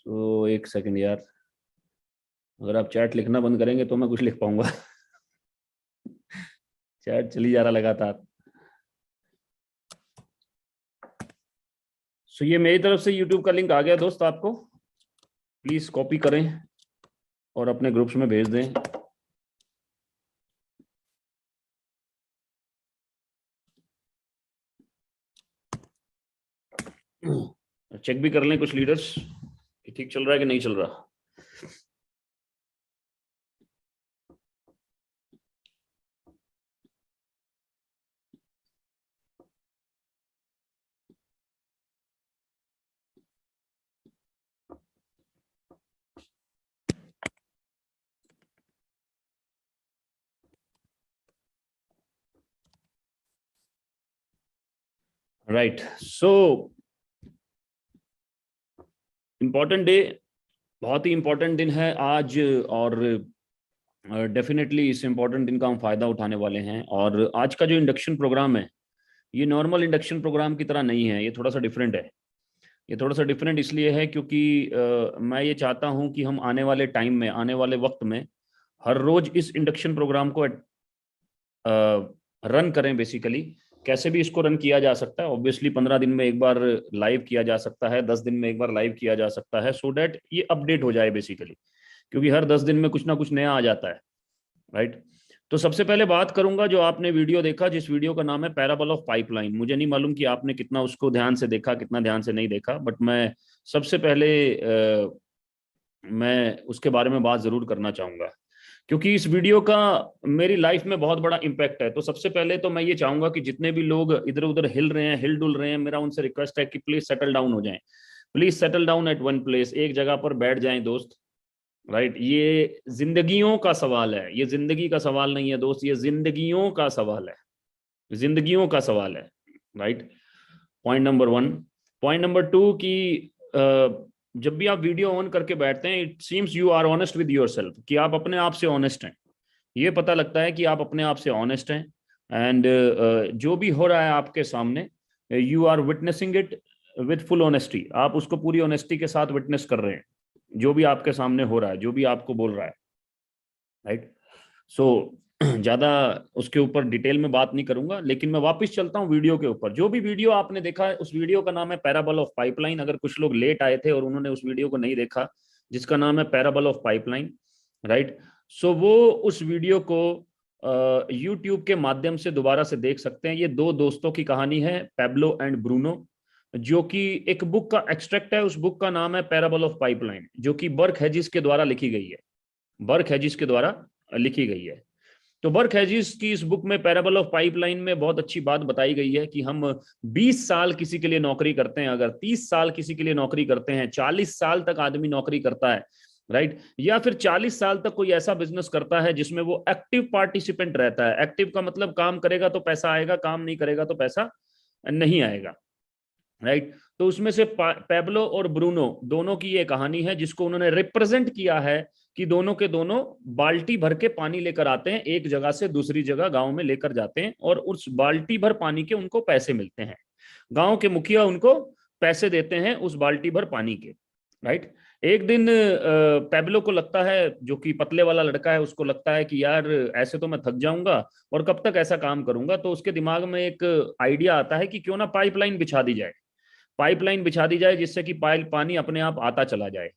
तो एक सेकंड यार, अगर आप चैट लिखना बंद करेंगे तो मैं कुछ लिख पाऊंगा। चैट चली जा रहा लगातार। सो ये मेरी तरफ से यूट्यूब का लिंक आ गया दोस्त, आपको प्लीज कॉपी करें और अपने ग्रुप्स में भेज दें। चेक भी कर लें कुछ लीडर्स कि ठीक चल रहा है कि नहीं चल रहा। राइट, सो इम्पोर्टेंट डे, बहुत ही इम्पोर्टेंट दिन है आज, और डेफिनेटली इस इम्पोर्टेंट दिन का हम फायदा उठाने वाले हैं। और आज का जो इंडक्शन प्रोग्राम है, ये नॉर्मल इंडक्शन प्रोग्राम की तरह नहीं है, ये थोड़ा सा डिफरेंट है। ये थोड़ा सा डिफरेंट इसलिए है क्योंकि मैं ये चाहता हूं कि हम आने वाले टाइम में, आने वाले वक्त में हर रोज इस इंडक्शन प्रोग्राम को रन करें। बेसिकली कैसे भी इसको रन किया जा सकता है, ऑब्वियसली 15 दिन में एक बार लाइव किया जा सकता है, 10 दिन में एक बार लाइव किया जा सकता है, सो डैट ये अपडेट हो जाए बेसिकली, क्योंकि हर 10 दिन में कुछ ना कुछ नया आ जाता है। राइट, तो सबसे पहले बात करूंगा जो आपने वीडियो देखा, जिस वीडियो का नाम है पैराबल ऑफ पाइपलाइन। मुझे नहीं मालूम कि आपने कितना उसको ध्यान से देखा, कितना ध्यान से नहीं देखा, बट मैं सबसे पहले मैं उसके बारे में बात जरूर करना चाहूंगा, क्योंकि इस वीडियो का मेरी लाइफ में बहुत बड़ा इम्पैक्ट है। तो सबसे पहले तो मैं ये चाहूंगा कि जितने भी लोग इधर उधर हिल रहे हैं, हिल डुल रहे हैं, मेरा उनसे रिक्वेस्ट है कि प्लीज सेटल डाउन हो जाएं। Please settle down at one place, एक जगह पर बैठ जाएं दोस्त। राइट, ये जिंदगियों का सवाल है, ये जिंदगी का सवाल नहीं है दोस्त, ये जिंदगियों का सवाल है, जिंदगियों का सवाल है। Right, point number one. Point number two कि जब भी आप वीडियो ऑन करके बैठते हैं, it seems you are honest with your self, कि आप अपने आप से ऑनेस्ट हैं। ये पता लगता है कि आप अपने आप से ऑनेस्ट हैं। एंड जो भी हो रहा है आपके सामने, you are witnessing it with full honesty, आप उसको पूरी ऑनेस्टी के साथ विटनेस कर रहे हैं, जो भी आपके सामने हो रहा है, जो भी आपको बोल रहा है। राइट, सो ज्यादा उसके ऊपर डिटेल में बात नहीं करूंगा, लेकिन मैं वापस चलता हूं वीडियो के ऊपर। जो भी वीडियो आपने देखा है, उस वीडियो का नाम है पैराबल ऑफ पाइपलाइन। अगर कुछ लोग लेट आए थे और उन्होंने उस वीडियो को नहीं देखा, जिसका नाम है पैराबल ऑफ पाइपलाइन, राइट, सो वो उस वीडियो को यूट्यूब के माध्यम से दोबारा से देख सकते हैं। ये दो दोस्तों की कहानी है, पैब्लो एंड ब्रूनो, जो कि एक बुक का एक्सट्रैक्ट है। उस बुक का नाम है पैराबल ऑफ पाइपलाइन, जो कि बर्क हेजिस के द्वारा लिखी गई है, बर्क हेजिस के द्वारा लिखी गई है। तो बर्क हेजिस की इस बुक में पैराबल ऑफ पाइपलाइन में बहुत अच्छी बात बताई गई है कि हम 20 साल किसी के लिए नौकरी करते हैं, अगर 30 साल किसी के लिए नौकरी करते हैं, 40 साल तक आदमी नौकरी करता है, राइट, या फिर 40 साल तक कोई ऐसा बिजनेस करता है जिसमें वो एक्टिव पार्टिसिपेंट रहता है। एक्टिव का मतलब काम करेगा तो पैसा आएगा, काम नहीं करेगा तो पैसा नहीं आएगा। राइट, तो उसमें से पैब्लो और ब्रूनो दोनों की ये कहानी है, जिसको उन्होंने रिप्रेजेंट किया है कि दोनों के दोनों बाल्टी भर के पानी लेकर आते हैं, एक जगह से दूसरी जगह गांव में लेकर जाते हैं, और उस बाल्टी भर पानी के उनको पैसे मिलते हैं। गांव के मुखिया उनको पैसे देते हैं उस बाल्टी भर पानी के। राइट, एक दिन पैब्लो को लगता है, जो कि पतले वाला लड़का है, उसको लगता है कि यार ऐसे तो मैं थक जाऊंगा और कब तक ऐसा काम करूंगा। तो उसके दिमाग में एक आइडिया आता है कि क्यों ना पाइपलाइन बिछा दी जाए, पाइपलाइन बिछा दी जाए, जिससे कि पानी अपने आप आता चला जाए।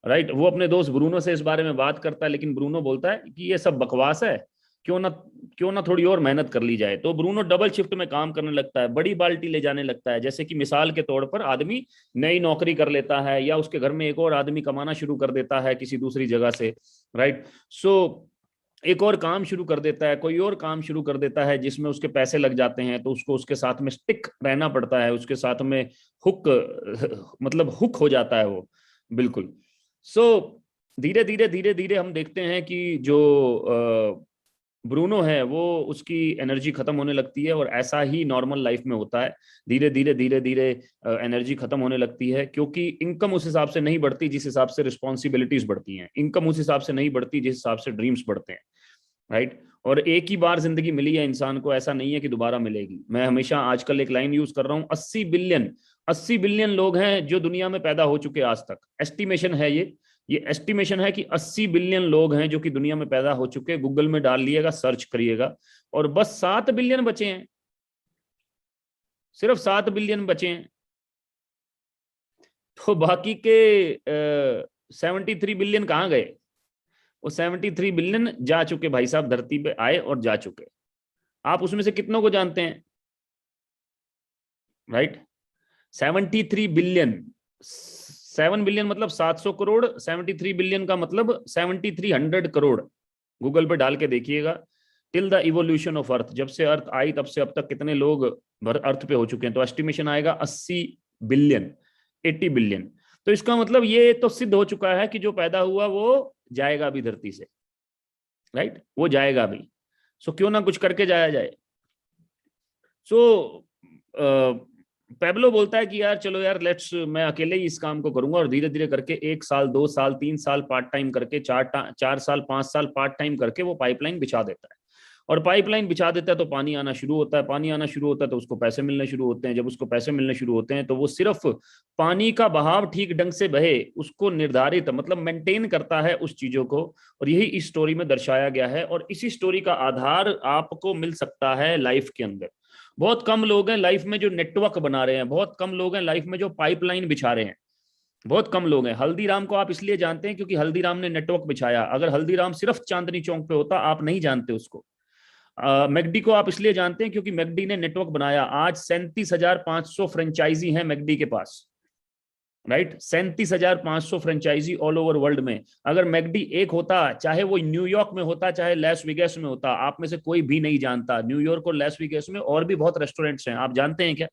राइट, वो अपने दोस्त ब्रूनो से इस बारे में बात करता है, लेकिन ब्रूनो बोलता है कि ये सब बकवास है, क्यों ना थोड़ी और मेहनत कर ली जाए। तो ब्रूनो डबल शिफ्ट में काम करने लगता है, बड़ी बाल्टी ले जाने लगता है। जैसे कि मिसाल के तौर पर आदमी नई नौकरी कर लेता है, या उसके घर में एक और आदमी कमाना शुरू कर देता है किसी दूसरी जगह से। राइट, सो एक और काम शुरू कर देता है, कोई और काम शुरू कर देता है जिसमें उसके पैसे लग जाते हैं, तो उसको उसके साथ में स्टिक रहना पड़ता है, उसके साथ में हुक, मतलब हुक हो जाता है वो, बिल्कुल। सो धीरे धीरे हम देखते हैं कि जो ब्रूनो है, वो उसकी एनर्जी खत्म होने लगती है, और ऐसा ही नॉर्मल लाइफ में होता है। धीरे धीरे एनर्जी खत्म होने लगती है, क्योंकि इनकम उस हिसाब से नहीं बढ़ती जिस हिसाब से रिस्पॉन्सिबिलिटीज बढ़ती हैं, इनकम उस हिसाब से नहीं बढ़ती जिस हिसाब से ड्रीम्स बढ़ते हैं। राइट, और एक ही बार जिंदगी मिली है इंसान को, ऐसा नहीं है कि दोबारा मिलेगी। मैं हमेशा आजकल एक लाइन यूज कर रहा हूं, 80 बिलियन लोग हैं जो दुनिया में पैदा हो चुके आज तक, एस्टिमेशन है ये एस्टिमेशन है कि 80 बिलियन लोग हैं जो कि दुनिया में पैदा हो चुके हैं। गूगल में डाल लिएगा, सर्च करिएगा, और बस 7 बिलियन बचे हैं, सिर्फ 7 बिलियन बचे हैं। तो बाकी के 73 बिलियन कहाँ गए? वो 73 बिलियन जा चुके भाई साहब, धरती पे आए और जा चुके। आप उसमें से कितनों को जानते हैं? राइट, 73 बिलियन, 7 बिलियन मतलब 700 करोड़, 73 बिलियन का मतलब 7300 करोड़। गूगल पे डाल के देखिएगा, till the evolution of earth, जब से अर्थ आई तब से अब तक कितने लोग अर्थ पे हो चुके हैं। तो एस्टिमेशन आएगा 80 बिलियन, 80 बिलियन। तो इसका मतलब ये तो सिद्ध हो चुका है कि जो पैदा हुआ वो जाएगा भी धरती से, राइट, वो जाएगा भी। सो क्यों ना कुछ करके जाया जाए। सो पेब्लो बोलता है कि यार चलो यार लेट्स, मैं अकेले ही इस काम को करूंगा, और धीरे धीरे करके 1 साल 2 साल 3 साल पार्ट टाइम करके, 4 साल 5 साल पार्ट टाइम करके वो पाइपलाइन बिछा देता है। और पाइपलाइन बिछा देता है तो पानी आना शुरू होता है, पानी आना शुरू होता है तो उसको पैसे मिलने शुरू होते हैं। जब उसको पैसे मिलने शुरू होते हैं तो वो सिर्फ पानी का बहाव ठीक ढंग से बहे उसको निर्धारित, मतलब मेंटेन करता है उस चीजों को। और यही इस स्टोरी में दर्शाया गया है, और इसी स्टोरी का आधार आपको मिल सकता है लाइफ के अंदर। बहुत कम लोग हैं लाइफ में जो नेटवर्क बना रहे हैं, बहुत कम लोग हैं लाइफ में जो पाइपलाइन बिछा रहे हैं, बहुत कम लोग हैं। हल्दीराम को आप इसलिए जानते हैं क्योंकि हल्दीराम ने नेटवर्क बिछाया। अगर हल्दीराम सिर्फ चांदनी चौक पे होता आप नहीं जानते उसको। मैकडी को आप इसलिए जानते हैं क्योंकि मैकडी ने नेटवर्क बनाया। आज 37,500 फ्रेंचाइजी हैं मैकडी के पास, right, 37,500 franchisee all over world में। अगर मैकडी एक होता, चाहे वो न्यूयॉर्क में होता चाहे लास वेगास में होता, आप में से कोई भी नहीं जानता। न्यूयॉर्क और लास वेगास में और भी बहुत रेस्टोरेंट्स हैं, आप जानते हैं क्या?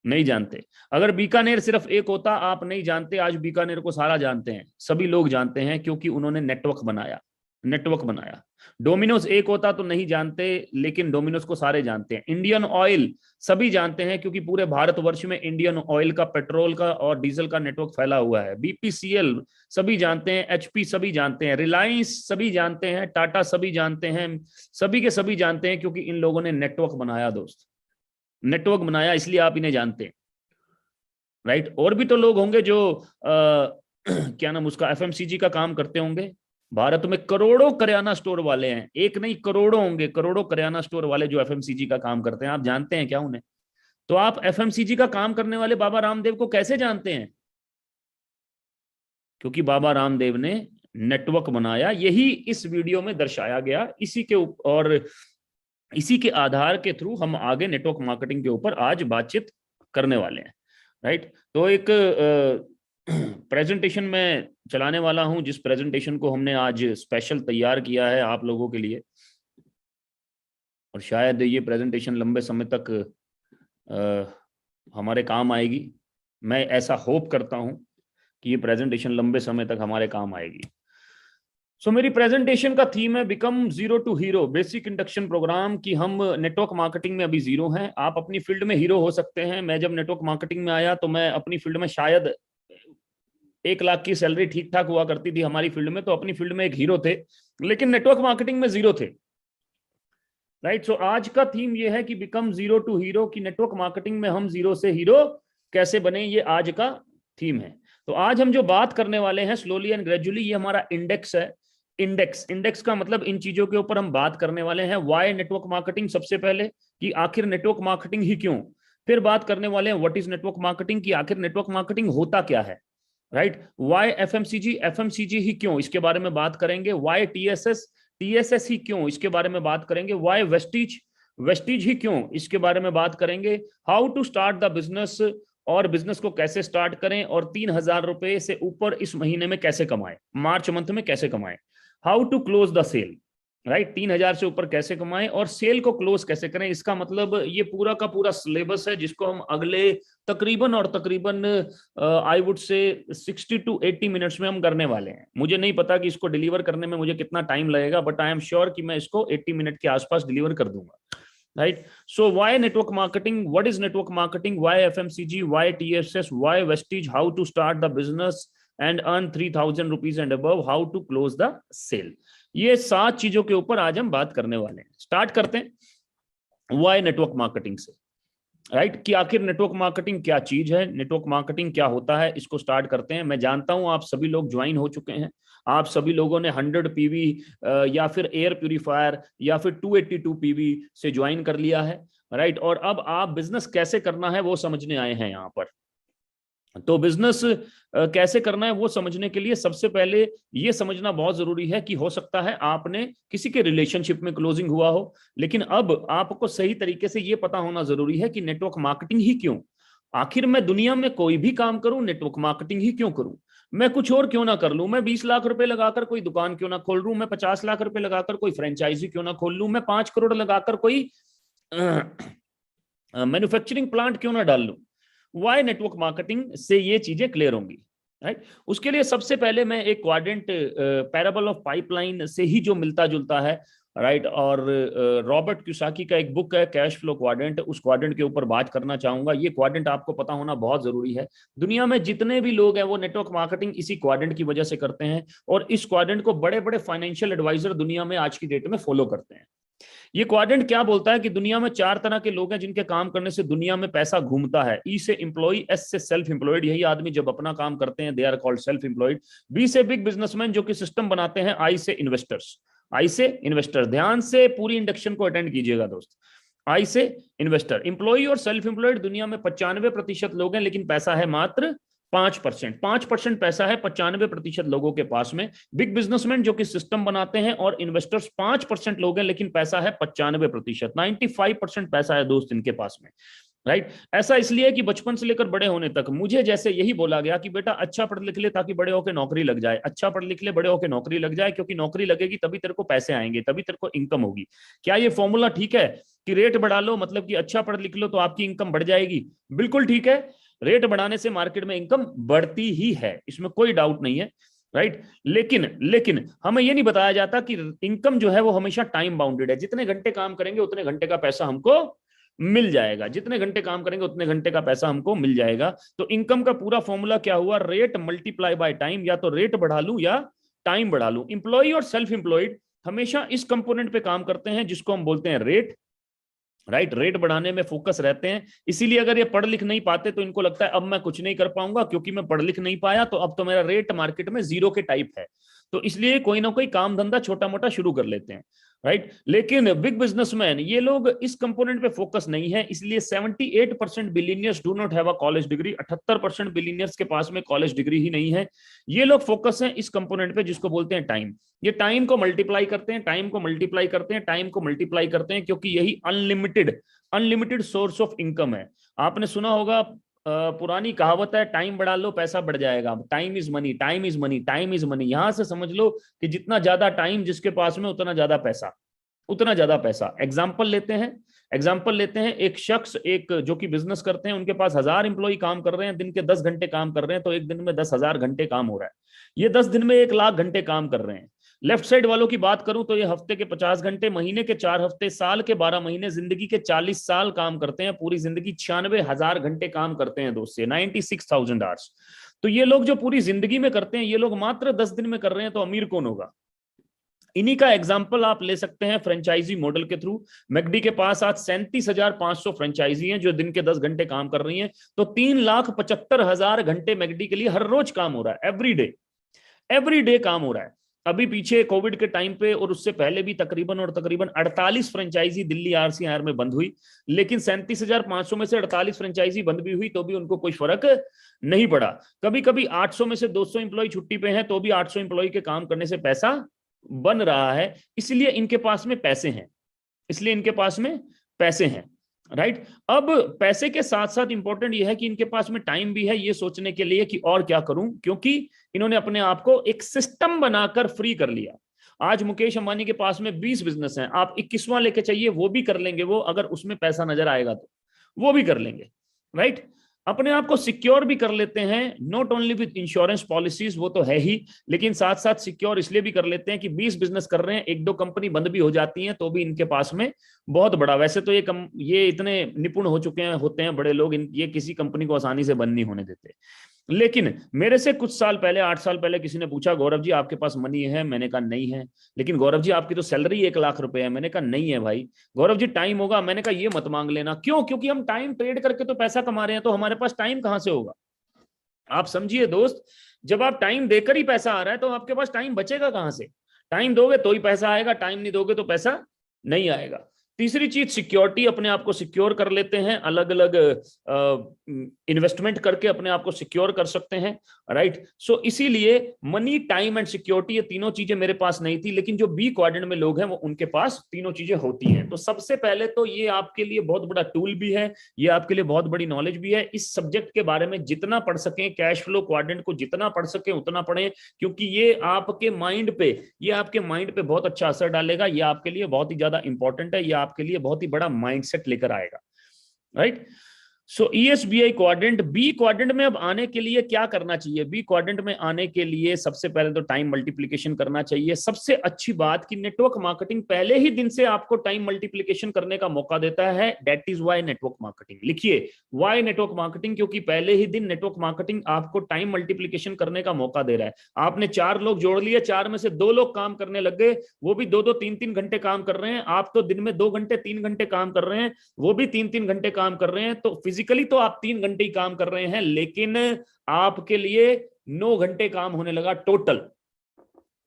नहीं जानते। अगर बीकानेर सिर्फ एक होता, आप नहीं जानते। आज बीकानेर को सारा जानते हैं, सभी लोग जानते हैं, क्योंकि उन्होंने नेटवर्क बनाया, नेटवर्क बनाया। डोमिनोज एक होता तो नहीं जानते, लेकिन डोमिनोज को सारे जानते हैं। इंडियन ऑयल सभी जानते हैं क्योंकि पूरे भारतवर्ष में इंडियन ऑयल का, पेट्रोल का और डीजल का नेटवर्क फैला हुआ है। बीपीसीएल सभी जानते हैं, एचपी सभी जानते हैं, रिलायंस सभी जानते हैं, टाटा सभी जानते हैं, सभी के सभी जानते हैं, क्योंकि इन लोगों ने नेटवर्क बनाया दोस्त, नेटवर्क बनाया, इसलिए आप इन्हें जानते हैं, राइट। और भी तो लोग होंगे जो क्या नाम उसका, एफएमसीजी का काम करते होंगे। भारत में करोड़ों करियाना स्टोर वाले हैं, एक नहीं करोड़ों होंगे, करोड़ों करियाना स्टोर वाले जो एफएमसीजी का काम करते हैं। आप जानते हैं क्या उन्हें? तो आप एफएमसीजी का काम करने वाले बाबा रामदेव को कैसे जानते हैं? क्योंकि बाबा रामदेव ने नेटवर्क बनाया। यही इस वीडियो में दर्शाया गया, इसी के और इसी के आधार के थ्रू हम आगे नेटवर्क मार्केटिंग के ऊपर आज बातचीत करने वाले हैं, राइट। तो एक प्रेजेंटेशन में चलाने वाला हूं, जिस प्रेजेंटेशन को हमने आज स्पेशल तैयार किया है आप लोगों के लिए, और शायद ये प्रेजेंटेशन लंबे समय तक हमारे काम आएगी। मैं ऐसा होप करता हूं कि ये प्रेजेंटेशन लंबे समय तक हमारे काम आएगी। सो मेरी प्रेजेंटेशन का थीम है become zero to hero, basic induction program. की हम नेटवर्क मार्केटिंग में अभी जीरो हैं, आप अपनी फील्ड में हीरो हो सकते हैं। मैं जब नेटवर्क मार्केटिंग में आया तो मैं अपनी फील्ड में शायद 1 लाख की सैलरी ठीक ठाक हुआ करती थी हमारी फील्ड में, तो अपनी फील्ड में एक हीरो थे, लेकिन नेटवर्क मार्केटिंग में जीरो थे, राइट। सो आज का थीम ये है कि बिकम जीरो टू हीरो, की नेटवर्क मार्केटिंग में हम जीरो से हीरो कैसे बने, ये आज का थीम है। तो आज हम जो बात करने वाले हैं स्लोली एंड ग्रेजुअली, ये हमारा इंडेक्स है। इंडेक्स का मतलब इन चीजों के ऊपर हम बात करने वाले हैं। व्हाई नेटवर्क मार्केटिंग, सबसे पहले कि आखिर नेटवर्क मार्केटिंग ही क्यों। फिर बात करने वाले हैं व्हाट इज नेटवर्क मार्केटिंग, की आखिर नेटवर्क मार्केटिंग होता क्या है, राइट। व्हाई एफएमसीजी ही क्यों, इसके बारे में बात करेंगे। व्हाई टीएसएस ही क्यों, इसके बारे में बात करेंगे। व्हाई वेस्टीज ही क्यों, इसके बारे में बात करेंगे। How to start the business, और बिजनेस को कैसे स्टार्ट करें, और 3,000 रुपए से ऊपर इस महीने में कैसे कमाएं, मार्च मंथ में कैसे कमाएं। How to close the sale, right, 3,000 से ऊपर कैसे कमाएं और सेल को क्लोज कैसे करें। इसका मतलब ये पूरा का पूरा सिलेबस है, जिसको हम अगले तकरीबन I would say 60 to 80 minutes में हम करने वाले हैं। मुझे नहीं पता कि इसको डिलीवर करने में मुझे कितना टाइम लगेगा, बट आई एम श्योर कि मैं इसको 80 मिनट के आसपास डिलीवर कर दूंगा, right? So why network marketing, what is network marketing, why FMCG, why TSS, why Vestige, how to start the business and earn 3,000 rupees and above, how to close the sale। ये 7 चीजों के ऊपर आज हम बात करने वाले हैं। स्टार्ट करते हैं why network marketing से। राइट, कि आखिर नेटवर्क मार्केटिंग क्या चीज है, नेटवर्क मार्केटिंग क्या होता है, इसको स्टार्ट करते हैं। मैं जानता हूं आप सभी लोग ज्वाइन हो चुके हैं, आप सभी लोगों ने 100 PV या फिर एयर प्यूरिफायर या फिर 282 PV से ज्वाइन कर लिया है, राइट। और अब आप बिजनेस कैसे करना है वो समझने आए हैं यहाँ पर। तो बिजनेस कैसे करना है वो समझने के लिए सबसे पहले ये समझना बहुत जरूरी है कि हो सकता है आपने किसी के रिलेशनशिप में क्लोजिंग हुआ हो, लेकिन अब आपको सही तरीके से ये पता होना जरूरी है कि नेटवर्क मार्केटिंग ही क्यों। आखिर मैं दुनिया में कोई भी काम करूं नेटवर्क मार्केटिंग ही क्यों करूं, मैं कुछ और क्यों ना कर लूं, मैं 20 लाख रुपए लगाकर कोई दुकान क्यों ना खोल लूं, मैं 50 लाख रुपए लगाकर कोई फ्रेंचाइजी क्यों ना खोल लूं, मैं 5 करोड़ लगाकर कोई मैन्युफैक्चरिंग प्लांट क्यों ना डाल लूं। वाई नेटवर्क मार्केटिंग से ये चीजें क्लियर होंगी, राइट। उसके लिए सबसे पहले मैं एक क्वाड्रेंट पैराबल ऑफ पाइपलाइन से ही जो मिलता जुलता है, राइट, और रॉबर्ट क्यूसाकी का एक बुक है कैश फ्लो क्वाड्रेंट, उस क्वाड्रेंट के ऊपर बात करना चाहूंगा। ये क्वाड्रेंट आपको पता होना बहुत जरूरी है। दुनिया में जितने भी लोग हैं वो नेटवर्क मार्केटिंग इसी क्वाड्रेंट की वजह से करते हैं, और इस क्वाड्रेंट को बड़े बड़े फाइनेंशियल एडवाइजर दुनिया में आज की डेट में फॉलो करते हैं। ये क्वाड्रेंट क्या बोलता है कि दुनिया में 4 तरह के लोग हैं जिनके काम करने से दुनिया में पैसा घूमता है। ई से एम्प्लॉय, एस से सेल्फ एम्प्लॉयड, यही आदमी जब अपना काम करते हैं they are called self employed. B से बिग बिजनेसमैन जो कि सिस्टम बनाते हैं। आई से इन्वेस्टर्स, आई से इन्वेस्टर, ध्यान से पूरी इंडक्शन को अटेंड कीजिएगा दोस्त। आई से इन्वेस्टर, इंप्लॉय और सेल्फ एम्प्लॉयड दुनिया में 95% लोग हैं, लेकिन पैसा है मात्र 5%। 5% पैसा है 95% लोगों के पास में। बिग बिजनेसमैन जो कि सिस्टम बनाते हैं, और इन्वेस्टर्स 5% लोग हैं, लेकिन पैसा है 95%। 95% पैसा है दोस्त इनके पास में, राइट। ऐसा इसलिए कि बचपन से लेकर बड़े होने तक मुझे जैसे यही बोला गया कि बेटा अच्छा पढ़ लिख ले ताकि बड़े होकर नौकरी लग जाए, अच्छा पढ़ लिख ले बड़े होकर नौकरी लग जाए, क्योंकि नौकरी लगेगी तभी तेरे को पैसे आएंगे, तभी तेरे को इनकम होगी। क्या ये फॉर्मूला ठीक है कि रेट बढ़ा लो मतलब कि अच्छा पढ़ लिख लो तो आपकी इनकम बढ़ जाएगी? बिल्कुल ठीक है, रेट बढ़ाने से मार्केट में इनकम बढ़ती ही है, इसमें कोई डाउट नहीं है, राइट। लेकिन हमें यह नहीं बताया जाता कि इनकम जो है वो हमेशा टाइम बाउंडेड है। जितने घंटे काम करेंगे उतने घंटे का पैसा हमको मिल जाएगा, जितने घंटे काम करेंगे उतने घंटे का पैसा हमको मिल जाएगा। तो इनकम का पूरा फॉर्मूला क्या हुआ? Rate multiply by time. या तो रेट बढ़ा लूं या टाइम बढ़ा लूं। इंप्लॉय और सेल्फ इंप्लॉयड हमेशा इस कंपोनेंट पे काम करते हैं जिसको हम बोलते हैं रेट, राइट। रेट बढ़ाने में फोकस रहते हैं। इसीलिए अगर ये पढ़ लिख नहीं पाते तो इनको लगता है अब मैं कुछ नहीं कर पाऊंगा, क्योंकि मैं पढ़ लिख नहीं पाया तो अब तो मेरा रेट मार्केट में जीरो के टाइप है। तो इसलिए कोई ना कोई काम धंधा छोटा मोटा शुरू कर लेते हैं, राइट। लेकिन बिग बिजनेसमैन ये लोग इस कंपोनेंट पे फोकस नहीं है, इसलिए 78% billionaires do not have a college degree. 78% billionaires के पास में कॉलेज डिग्री ही नहीं है। ये लोग फोकस है इस कंपोनेंट पे जिसको बोलते हैं टाइम। ये टाइम को मल्टीप्लाई करते हैं, टाइम को मल्टीप्लाई करते हैं, टाइम को मल्टीप्लाई करते हैं, क्योंकि यही अनलिमिटेड सोर्स ऑफ इनकम है। आपने सुना होगा पुरानी कहावत है, टाइम बढ़ा लो पैसा बढ़ जाएगा। Time is money, time is money, time is money. यहां से समझ लो कि जितना ज्यादा टाइम जिसके पास में उतना ज्यादा पैसा, उतना ज्यादा पैसा। एग्जाम्पल लेते हैं एक शख्स, एक जो कि बिजनेस करते हैं, उनके पास 1000 इंप्लॉय काम कर रहे हैं, दिन के 10 घंटे काम कर रहे हैं, तो एक दिन में 10,000 घंटे काम हो रहा है। ये 10 दिन में 1 लाख घंटे काम कर रहे हैं। लेफ्ट साइड वालों की बात करूं तो ये हफ्ते के 50 घंटे, महीने के 4 हफ्ते, साल के 12 महीने, जिंदगी के 40 साल काम करते हैं। पूरी जिंदगी 96,000 घंटे काम करते हैं दोस्त, से 96,000 आवर्स। तो ये लोग जो पूरी जिंदगी में करते हैं, ये लोग मात्र 10 दिन में कर रहे हैं, तो अमीर कौन होगा? इन्हीं का एग्जाम्पल आप ले सकते हैं फ्रेंचाइजी मॉडल के थ्रू। मैकडी के पास आज 37,500 फ्रेंचाइजी हैं जो दिन के 10 घंटे काम कर रही हैं। तो 3,75,000 घंटे मैकडी के लिए हर रोज काम हो रहा है। एवरी डे काम हो रहा है। अभी पीछे कोविड के टाइम पे और उससे पहले भी तकरीबन 48 फ्रेंचाइजी दिल्ली RCR में बंद हुई, लेकिन 37,500 में से 48 फ्रेंचाइजी बंद भी हुई तो भी उनको कोई फर्क नहीं पड़ा। कभी कभी 800 में से 200 इंप्लॉय छुट्टी पे हैं तो भी 800 इंप्लॉय के काम करने से पैसा बन रहा है। इसलिए इनके पास में पैसे हैं, राइट। अब पैसे के साथ साथ इंपॉर्टेंट यह है कि इनके पास में टाइम भी है ये सोचने के लिए कि और क्या करूं, क्योंकि इन्होंने अपने आप को एक सिस्टम बनाकर फ्री कर लिया। आज मुकेश अंबानी के पास में 20 बिजनेस हैं, आप 21वां लेके चाहिए वो भी कर लेंगे, वो अगर उसमें पैसा नजर आएगा तो वो भी कर लेंगे, राइट। अपने आप को सिक्योर भी कर लेते हैं, not only with insurance policies, वो तो है ही, लेकिन साथ साथ सिक्योर इसलिए भी कर लेते हैं कि 20 बिजनेस कर रहे हैं, 1-2 कंपनी बंद भी हो जाती हैं तो भी इनके पास में बहुत बड़ा, वैसे तो ये इतने निपुण हो चुके हैं होते हैं बड़े लोग, ये किसी कंपनी को आसानी से बंद नहीं होने देते। लेकिन मेरे से कुछ साल पहले, 8 साल पहले किसी ने पूछा, गौरव जी आपके पास मनी है? मैंने कहा नहीं है। लेकिन गौरव जी आपकी तो सैलरी 1 लाख रुपए है। मैंने कहा नहीं है भाई। गौरव जी टाइम होगा? मैंने कहा ये मत मांग लेना। क्यों? क्योंकि हम टाइम ट्रेड करके तो पैसा कमा रहे हैं, तो हमारे पास टाइम कहां से होगा? आप समझिए दोस्त, जब आप टाइम देकर ही पैसा आ रहा है तो आपके पास टाइम बचेगा कहां से? टाइम दोगे तो ही पैसा आएगा, टाइम नहीं दोगे तो पैसा नहीं आएगा। तीसरी चीज, सिक्योरिटी, अपने आप को सिक्योर कर लेते हैं, अलग अलग इन्वेस्टमेंट करके अपने आप को सिक्योर कर सकते हैं, राइट। सो इसीलिए मनी, टाइम एंड सिक्योरिटी, ये तीनों चीजें मेरे पास नहीं थी, लेकिन जो बी क्वाड्रेंट में लोग हैं वो उनके पास तीनों चीजें होती हैं। तो सबसे पहले तो ये आपके लिए बहुत बड़ा टूल भी है, ये आपके लिए बहुत बड़ी नॉलेज भी है। इस सब्जेक्ट के बारे में जितना पढ़ सकें, कैश फ्लो क्वाड्रेंट को जितना पढ़ सकें उतना पढ़ें, क्योंकि ये आपके माइंड पे बहुत अच्छा असर डालेगा। ये आपके लिए बहुत ही ज्यादा इंपॉर्टेंट है, ये आपके लिए बहुत ही बड़ा माइंडसेट लेकर आएगा, राइट। सो ईएसबीआई क्वाड्रेंट, बी क्वाड्रेंट में अब आने के लिए क्या करना चाहिए? बी क्वाड्रेंट में आने के लिए सबसे पहले तो टाइम मल्टीप्लिकेशन करना चाहिए। सबसे अच्छी बात कि नेटवर्क मार्केटिंग पहले ही दिन से आपको टाइम मल्टीप्लिकेशन करने का मौका देता है। That is why network marketing. लिखिए, वाई नेटवर्क मार्केटिंग, क्योंकि पहले ही दिन नेटवर्क मार्केटिंग आपको टाइम मल्टीप्लिकेशन करने का मौका दे रहा है। आपने 4 लोग जोड़ लिए, 4 में से 2 लोग काम करने लग गए, वो भी 2-2 3-3 घंटे काम कर रहे हैं। आप तो दिन में 2 घंटे 3 घंटे काम कर रहे हैं, वो भी 3-3 घंटे काम कर रहे हैं। तो फिजिकली तो आप 3 घंटे ही काम कर रहे हैं, लेकिन आपके लिए 9 घंटे काम होने लगा टोटल।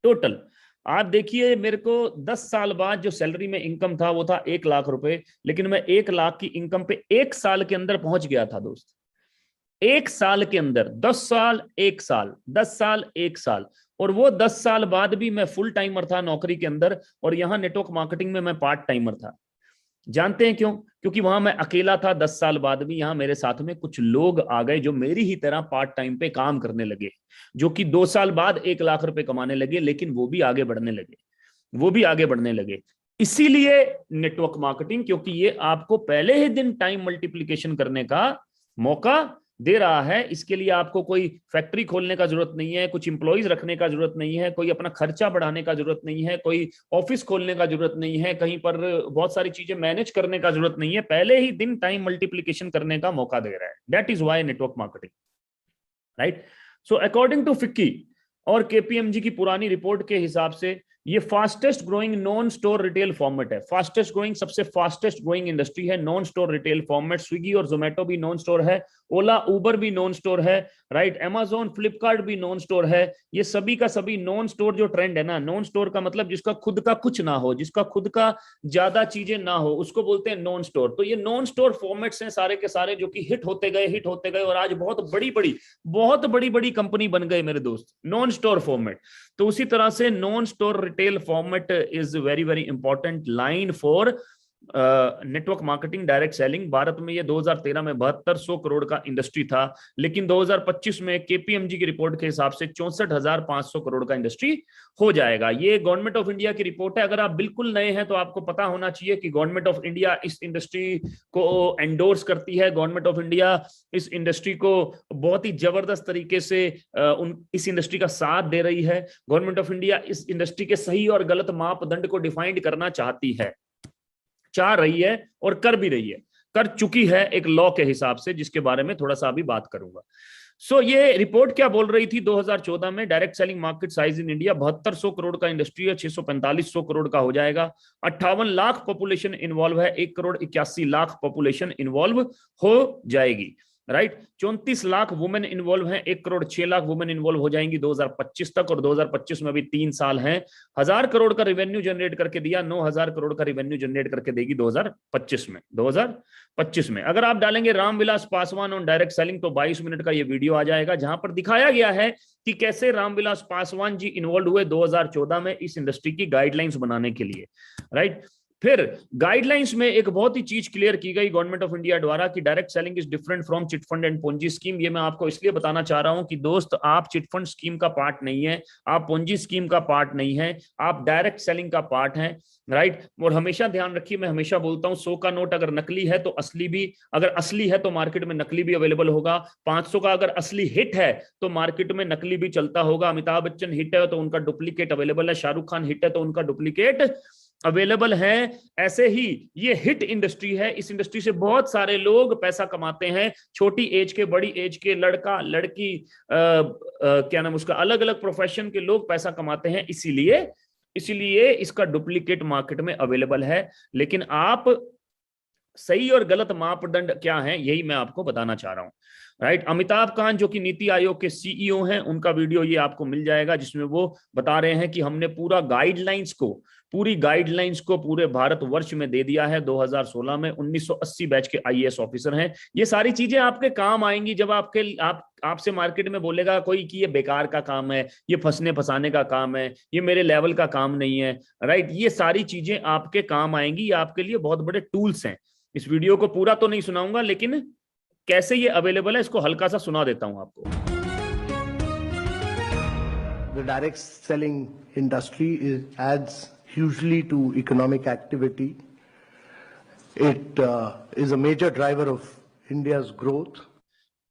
टोटल आप देखिए, मेरे को 10 साल बाद जो सैलरी में इनकम था वो था 1 लाख रुपए, लेकिन मैं 1 लाख की इनकम पे 1 साल के अंदर पहुंच गया था दोस्त। 1 साल के अंदर, 10 साल 1 साल, 10 साल 1 साल। और वो 10 साल बाद भी मैं फुल टाइमर था नौकरी के अंदर, और यहां नेटवर्क मार्केटिंग में मैं पार्ट टाइमर था। जानते हैं क्यों? क्योंकि वहां मैं अकेला था 10 साल बाद भी, यहां मेरे साथ में कुछ लोग आ गए जो मेरी ही तरह पार्ट टाइम पे काम करने लगे, जो कि 2 साल बाद 1 लाख रुपए कमाने लगे, लेकिन वो भी आगे बढ़ने लगे, वो भी आगे बढ़ने लगे। इसीलिए नेटवर्क मार्केटिंग, क्योंकि ये आपको पहले ही दिन टाइम मल्टीप्लिकेशन करने का मौका दे रहा है। इसके लिए आपको कोई फैक्ट्री खोलने का जरूरत नहीं है, कुछ इंप्लॉइज रखने का जरूरत नहीं है, कोई अपना खर्चा बढ़ाने का जरूरत नहीं है, कोई ऑफिस खोलने का जरूरत नहीं है, कहीं पर बहुत सारी चीजें मैनेज करने का जरूरत नहीं है। पहले ही दिन टाइम मल्टीप्लिकेशन करने का मौका दे रहा है। That is why network marketing, right. So according to FICCI और केपीएमजी की पुरानी रिपोर्ट के हिसाब से ये fastest growing non store retail format है। फास्टेस्ट ग्रोइंग, सबसे फास्टेस्ट ग्रोइंग इंडस्ट्री है non store retail format. Swiggy और जोमेटो भी नॉन स्टोर है, ओला उबर भी नॉन स्टोर है, right. Amazon Flipkart non non store है। ये सभी का सभी नॉन स्टोर जो ट्रेंड है ना, नॉन स्टोर का मतलब जिसका खुद का कुछ ना हो, जिसका खुद का ज्यादा चीजें ना हो, उसको बोलते हैं नॉन स्टोर। तो ये नॉन स्टोर फॉर्मेट्स हैं सारे के सारे, जो कि हिट होते गए, हिट होते गए, और आज बहुत बड़ी बड़ी कंपनी बन गए मेरे दोस्त, नॉन स्टोर फॉर्मेट। तो उसी तरह से non store retail format is very very important line for network marketing, direct selling. Bharat में ये 2013 में 7200 करोड़ का इंडस्ट्री था, लेकिन 2025 में केपीएमजी की रिपोर्ट के हिसाब से 64,500 करोड़ का इंडस्ट्री हो जाएगा। ये गवर्नमेंट ऑफ इंडिया की रिपोर्ट है। अगर आप बिल्कुल नए हैं तो आपको पता होना चाहिए कि गवर्नमेंट ऑफ इंडिया इस इंडस्ट्री को एंडोर्स करती है। गवर्नमेंट ऑफ इंडिया इस इंडस्ट्री को बहुत ही जबरदस्त तरीके से इस इंडस्ट्री का साथ दे रही है। गवर्नमेंट ऑफ इंडिया इस इंडस्ट्री के सही और गलत मापदंड को डिफाइन करना चाहती है, चाह रही है और कर भी रही है, कर चुकी है एक लॉ के हिसाब से, जिसके बारे में थोड़ा सा अभी बात करूंगा। सो ये रिपोर्ट क्या बोल रही थी? 2014 में direct selling market size in India 7200 crore का इंडस्ट्री है, 645 करोड़ का हो जाएगा। 58 लाख पॉपुलेशन इन्वॉल्व है, 1,81,00,000 पॉपुलेशन इन्वॉल्व हो जाएगी, राइट। 34 लाख वुमेन इन्वॉल्व हैं, 1,06,00,000 वुमेन इन्वॉल्व हो जाएंगी 2025 तक, और 2025 में भी 3 साल हैं। 1000 करोड़ का रेवेन्यू जनरेट करके दिया, 9,000 करोड़ का रेवेन्यू जनरेट करके देगी 2025 में। अगर आप डालेंगे Ramvilas Paswan on direct selling तो 22 मिनट का ये वीडियो आ जाएगा, जहां पर दिखाया गया है कि कैसे रामविलास पासवान जी इन्वॉल्व हुए 2014 में इस इंडस्ट्री की गाइडलाइंस बनाने के लिए, राइट। फिर गाइडलाइंस में एक बहुत ही चीज क्लियर की गई गवर्नमेंट ऑफ इंडिया द्वारा कि direct selling is different from chit fund and Ponzi scheme. ये मैं आपको इसलिए बताना चाह रहा हूं कि दोस्त, आप चिट फंड स्कीम का पार्ट नहीं है, आप पोंजी स्कीम का पार्ट नहीं है, आप डायरेक्ट सेलिंग का पार्ट हैं, राइट। और हमेशा ध्यान रखिए, मैं हमेशा बोलता हूं 100 का नोट अगर नकली है तो असली भी, अगर असली है तो मार्केट में नकली भी अवेलेबल होगा। 500 का अगर असली हिट है तो मार्केट में नकली भी चलता होगा। अमिताभ बच्चन हिट है तो उनका डुप्लीकेट अवेलेबल है, शाहरुख खान हिट है तो उनका डुप्लीकेट अवेलेबल है। ऐसे ही ये हिट इंडस्ट्री है, इस इंडस्ट्री से बहुत सारे लोग पैसा कमाते हैं, छोटी एज के, बड़ी एज के, लड़का लड़की, क्या नाम उसका, अलग अलग प्रोफेशन के लोग पैसा कमाते हैं, इसीलिए इसका डुप्लीकेट मार्केट में अवेलेबल है। लेकिन आप सही और गलत मापदंड क्या है, यही मैं आपको बताना चाह रहा हूं। राइट, अमिताभ कांत जो कि नीति आयोग के सीईओ हैं, उनका वीडियो ये आपको मिल जाएगा, जिसमें वो बता रहे हैं कि हमने पूरी गाइडलाइंस को पूरे भारतवर्ष में दे दिया है 2016 में। 1980 बैच के आईएएस ऑफिसर हैं। ये सारी चीजें आपके काम आएंगी जब आपसे मार्केट में बोलेगा कोई कि ये बेकार का काम है, ये फंसने फंसाने का काम है, ये मेरे लेवल का काम नहीं है। राइट, ये सारी चीजें आपके काम आएंगी, ये आपके लिए बहुत बड़े टूल्स हैं। इस वीडियो को पूरा तो नहीं सुनाऊंगा, लेकिन कैसे ये अवेलेबल है इसको हल्का सा सुना देता हूं आपको। The direct selling industry adds hugely to economic activity. It is a major driver of India's growth.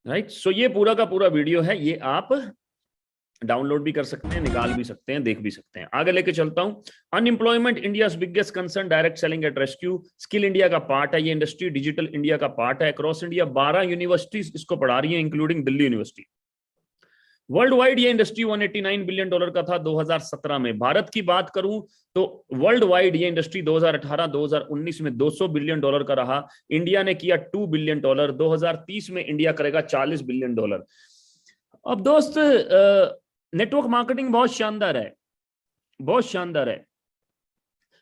Right, so ये पूरा का पूरा वीडियो है, ये आप डाउनलोड भी कर सकते हैं, निकाल भी सकते हैं, देख भी सकते हैं। आगे लेके चलता हूं। Unemployment India's biggest concern, direct selling at rescue. Skill India का पार्ट है ये इंडस्ट्री, डिजिटल इंडिया का पार्ट है। अक्रॉस इंडिया 12 यूनिवर्सिटीज इसको पढ़ा रही है, including Delhi university. World wide ये इंडस्ट्री $189 बिलियन का था 2017 में। भारत की बात करूं तो वर्ल्ड वाइड ये इंडस्ट्री 2018-2019 में $200 बिलियन का रहा। इंडिया ने किया $2 बिलियन। 2030 में इंडिया करेगा $40 बिलियन। अब दोस्त, नेटवर्क मार्केटिंग बहुत शानदार है, बहुत शानदार है।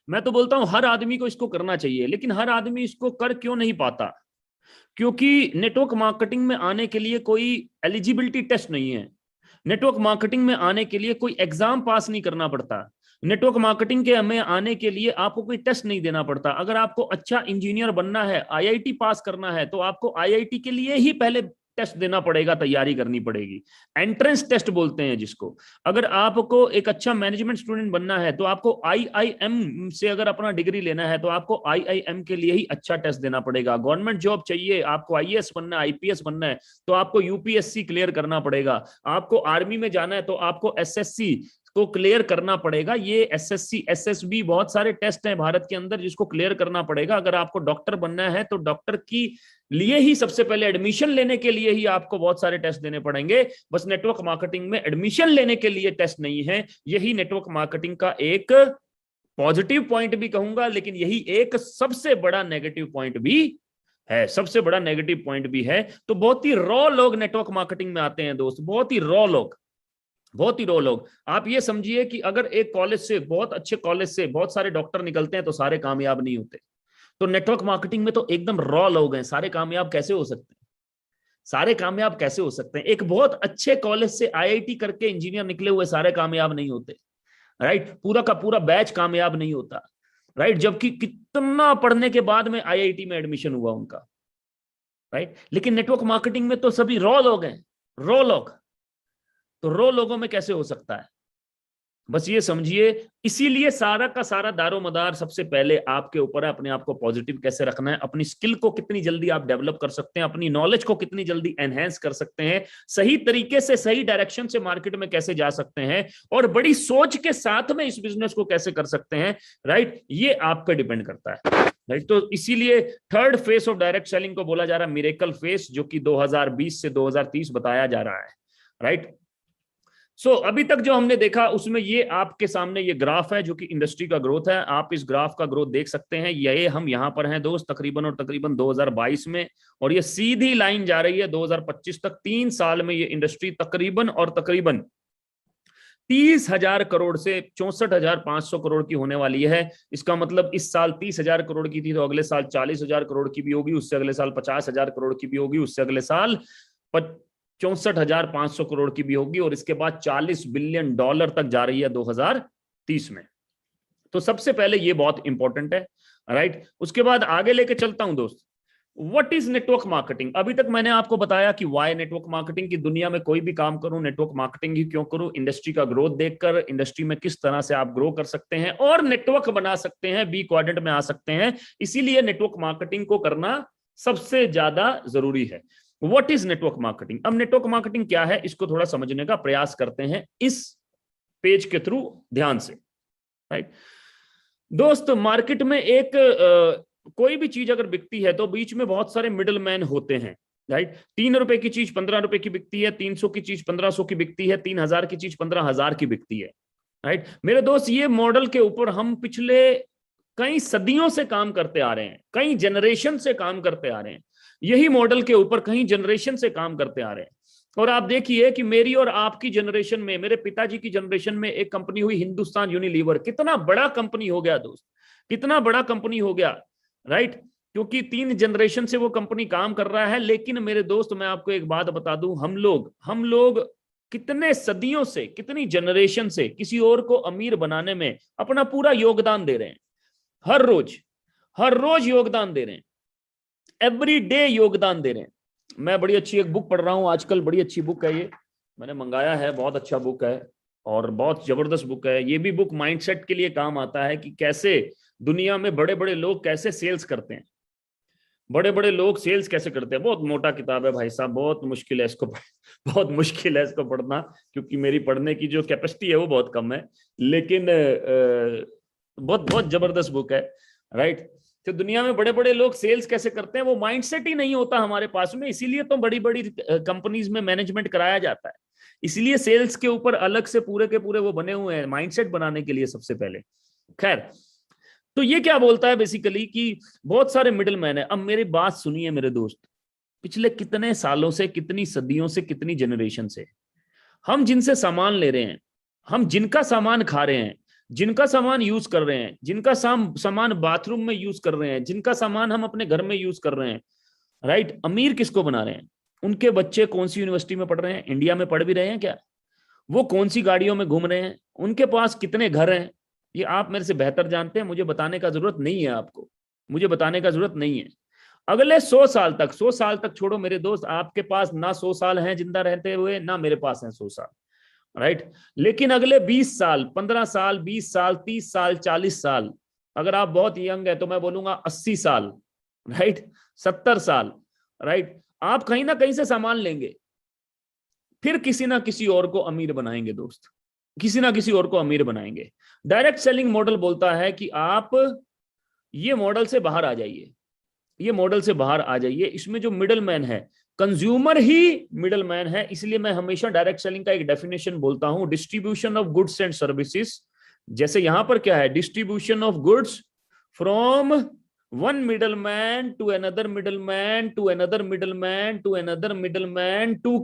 मैं तो बोलता हूं हर आदमी को इसको करना चाहिए, लेकिन हर आदमी इसको कर क्यों नहीं पाता? क्योंकि नेटवर्क मार्केटिंग में आने के लिए कोई एलिजिबिलिटी टेस्ट नहीं है। नेटवर्क मार्केटिंग में आने के लिए कोई एग्जाम पास नहीं करना पड़ता। नेटवर्क मार्केटिंग के में आने के लिए आपको कोई टेस्ट नहीं देना पड़ता। अगर आपको अच्छा इंजीनियर बनना है, आईआईटी पास करना है, तो आपको आईआईटी के लिए ही पहले टेस्ट देना पड़ेगा, तैयारी करनी पड़ेगी। एंट्रेंस टेस्ट बोलते हैं जिसको। अगर आपको एक अच्छा मैनेजमेंट स्टूडेंट बनना है तो आपको आईआईएम से अगर अपना डिग्री लेना है तो आपको आईआईएम के लिए ही अच्छा टेस्ट देना पड़ेगा। गवर्नमेंट जॉब चाहिए, आपको आईएएस बनना है, आईपीएस बनना है, तो आपको यूपीएससी क्लियर करना पड़ेगा। आपको आर्मी में जाना है तो आपको एसएससी को क्लियर करना पड़ेगा। ये एसएससी, एसएसबी, बहुत सारे टेस्ट हैं भारत के अंदर जिसको क्लियर करना पड़ेगा। अगर आपको डॉक्टर बनना है तो डॉक्टर की लिए ही सबसे पहले एडमिशन लेने के लिए ही आपको बहुत सारे टेस्ट देने पड़ेंगे। बस नेटवर्क मार्केटिंग में एडमिशन लेने के लिए टेस्ट नहीं है। यही नेटवर्क मार्केटिंग का एक पॉजिटिव पॉइंट भी कहूंगा, लेकिन यही एक सबसे बड़ा नेगेटिव पॉइंट भी है, सबसे बड़ा नेगेटिव पॉइंट भी है। तो बहुत ही रॉ लोग नेटवर्क मार्केटिंग में आते हैं दोस्त, बहुत ही रॉ लोग, बहुत ही रॉ लोग। आप ये समझिए कि अगर एक कॉलेज से, बहुत अच्छे कॉलेज से बहुत सारे डॉक्टर निकलते हैं तो सारे कामयाब नहीं होते। तो नेटवर्क मार्केटिंग में तो एकदम रॉ लोग हैं, सारे कामयाब कैसे हो सकते हैं? सारे कामयाब कैसे हो सकते हैं? एक बहुत अच्छे कॉलेज से आईआईटी करके इंजीनियर निकले हुए सारे कामयाब नहीं होते। राइट, पूरा का पूरा बैच कामयाब नहीं होता। राइट, जबकि कितना पढ़ने के बाद में आईआईटी में एडमिशन हुआ उनका। राइट, लेकिन नेटवर्क मार्केटिंग में तो सभी रॉ लोग हैं, रॉ लोग। तो रॉ लोगों में कैसे हो सकता है? बस ये समझिए, इसीलिए सारा का सारा दारोमदार सबसे पहले आपके ऊपर है। अपने आप को पॉजिटिव कैसे रखना है, अपनी स्किल को कितनी जल्दी आप डेवलप कर सकते हैं, अपनी नॉलेज को कितनी जल्दी एनहेंस कर सकते हैं, सही तरीके से, सही डायरेक्शन से मार्केट में कैसे जा सकते हैं, और बड़ी सोच के साथ में इस बिजनेस को कैसे कर सकते हैं। राइट, ये आप पे डिपेंड करता है। राइट, तो इसीलिए third phase of direct selling को बोला जा रहा है मिरेकल फेस, जो कि 2020 से 2030 बताया जा रहा है। राइट, सो अभी तक जो हमने देखा उसमें ये आपके सामने ये ग्राफ है जो कि इंडस्ट्री का ग्रोथ है। आप इस ग्राफ का ग्रोथ देख सकते हैं। ये हम यहां पर हैं दोस्त, तकरीबन और तकरीबन 2022 में, और ये सीधी लाइन जा रही है 2025 तक। 3 साल में ये इंडस्ट्री तकरीबन और तकरीबन 30,000 करोड़ से 64,500 करोड़ की होने वाली है। इसका मतलब इस साल 30,000 करोड़ की थी तो अगले साल 40,000 करोड़ की भी होगी, उससे अगले साल 50,000 करोड़ की भी होगी, उससे अगले साल 64,500 करोड़ की भी होगी, और इसके बाद $40 बिलियन तक जा रही है 2030 में। तो सबसे पहले ये बहुत इंपॉर्टेंट है। राइट, उसके बाद आगे लेके चलता हूं दोस्त, व्हाट इज नेटवर्क मार्केटिंग। अभी तक मैंने आपको बताया कि वाई नेटवर्क मार्केटिंग, की दुनिया में कोई भी काम करूं नेटवर्क मार्केटिंग ही क्यों करूं, इंडस्ट्री का ग्रोथ देखकर, इंडस्ट्री में किस तरह से आप ग्रो कर सकते हैं और नेटवर्क बना सकते हैं, बी क्वाड्रेंट में आ सकते हैं। इसीलिए नेटवर्क मार्केटिंग को करना सबसे ज्यादा जरूरी है। What is network marketing. अब नेटवर्क मार्केटिंग क्या है, इसको थोड़ा समझने का प्रयास करते हैं इस पेज के थ्रू ध्यान से। राइट, दोस्त मार्केट में एक कोई भी चीज अगर बिकती है तो बीच में बहुत सारे मिडल मैन होते हैं, राइट। 3 रुपए की चीज 15 रुपए की बिकती है, 300 की चीज 1500 की बिकती है, 3000 की चीज 15000 की बिकती है, राइट। मेरे दोस्त ये मॉडल के ऊपर हम पिछले कई सदियों से काम करते आ रहे हैं, कई जनरेशन से काम करते आ रहे हैं, यही मॉडल के ऊपर कई जनरेशन से काम करते आ रहे हैं। और आप देखिए कि मेरी और आपकी जनरेशन में, मेरे पिताजी की जनरेशन में एक कंपनी हुई हिंदुस्तान यूनिलीवर, कितना बड़ा कंपनी हो गया दोस्त, कितना बड़ा कंपनी हो गया, राइट। क्योंकि 3 जनरेशन से वो कंपनी काम कर रहा है। लेकिन मेरे दोस्त मैं आपको एक बात बता दूं, हम लोग कितने सदियों से, कितनी जनरेशन से किसी और को अमीर बनाने में अपना पूरा योगदान दे रहे हैं, हर रोज योगदान दे रहे हैं, एवरी डे योगदान दे रहे हैं। मैं बड़ी अच्छी एक बुक पढ़ रहा हूं आजकल, बड़ी अच्छी बुक है ये, मैंने मंगाया है, बहुत अच्छा बुक है और बहुत जबरदस्त बुक है। ये भी बुक माइंडसेट के लिए काम आता है कि कैसे दुनिया में बड़े बड़े लोग कैसे सेल्स करते हैं, बड़े बड़े लोग सेल्स कैसे करते हैं। बहुत मोटा किताब है भाई साहब, बहुत मुश्किल है इसको बहुत मुश्किल है इसको पढ़ना, क्योंकि मेरी पढ़ने की जो कैपेसिटी है वो बहुत कम है। लेकिन बहुत बहुत जबरदस्त बुक है, राइट। तो दुनिया में बड़े बड़े लोग सेल्स कैसे करते हैं, वो माइंडसेट ही नहीं होता हमारे पास में, इसीलिए तो बड़ी बड़ी कंपनीज में मैनेजमेंट कराया जाता है, इसलिए सेल्स के ऊपर अलग से पूरे के पूरे वो बने हुए हैं माइंडसेट बनाने के लिए सबसे पहले। खैर, तो ये क्या बोलता है बेसिकली कि बहुत सारे मिडिल मैन है। अब मेरी बात सुनिए मेरे दोस्त, पिछले कितने सालों से, कितनी सदियों से, कितनी जनरेशन से हम जिनसे सामान ले रहे हैं, हम जिनका सामान खा रहे हैं, जिनका सामान यूज कर रहे हैं, जिनका सामान बाथरूम में यूज कर रहे हैं, जिनका सामान हम अपने घर में यूज कर रहे हैं, राइट। अमीर किसको बना रहे हैं? उनके बच्चे कौन सी यूनिवर्सिटी में पढ़ रहे हैं, इंडिया में पढ़ भी रहे हैं क्या? वो कौन सी गाड़ियों में घूम रहे हैं, उनके पास कितने घर हैं, ये आप मेरे से बेहतर जानते हैं, मुझे बताने का जरूरत नहीं है, आपको मुझे बताने का जरूरत नहीं है। अगले 100 साल तक, 100 साल तक छोड़ो मेरे दोस्त, आपके पास ना 100 साल हैं जिंदा रहते हुए, ना मेरे पास हैं 100 साल, राइट। लेकिन अगले 20 साल, 15 साल, 20 साल, 30 साल, 40 साल, अगर आप बहुत यंग है तो मैं बोलूंगा 80 साल, राइट, 70 साल, राइट, आप कहीं ना कहीं से सामान लेंगे, फिर किसी ना किसी और को अमीर बनाएंगे दोस्त, किसी ना किसी और को अमीर बनाएंगे। डायरेक्ट सेलिंग मॉडल बोलता है कि आप ये मॉडल से बाहर आ जाइए, ये मॉडल से बाहर आ जाइए। इसमें जो मिडल मैन है, कंज्यूमर ही मिडल मैन है, इसलिए मैं हमेशा डायरेक्ट सेलिंग का एक डेफिनेशन बोलता हूं, distribution of goods and services. जैसे यहां पर क्या है, distribution of goods from one middle man to another middle man to another middle man to another middle man to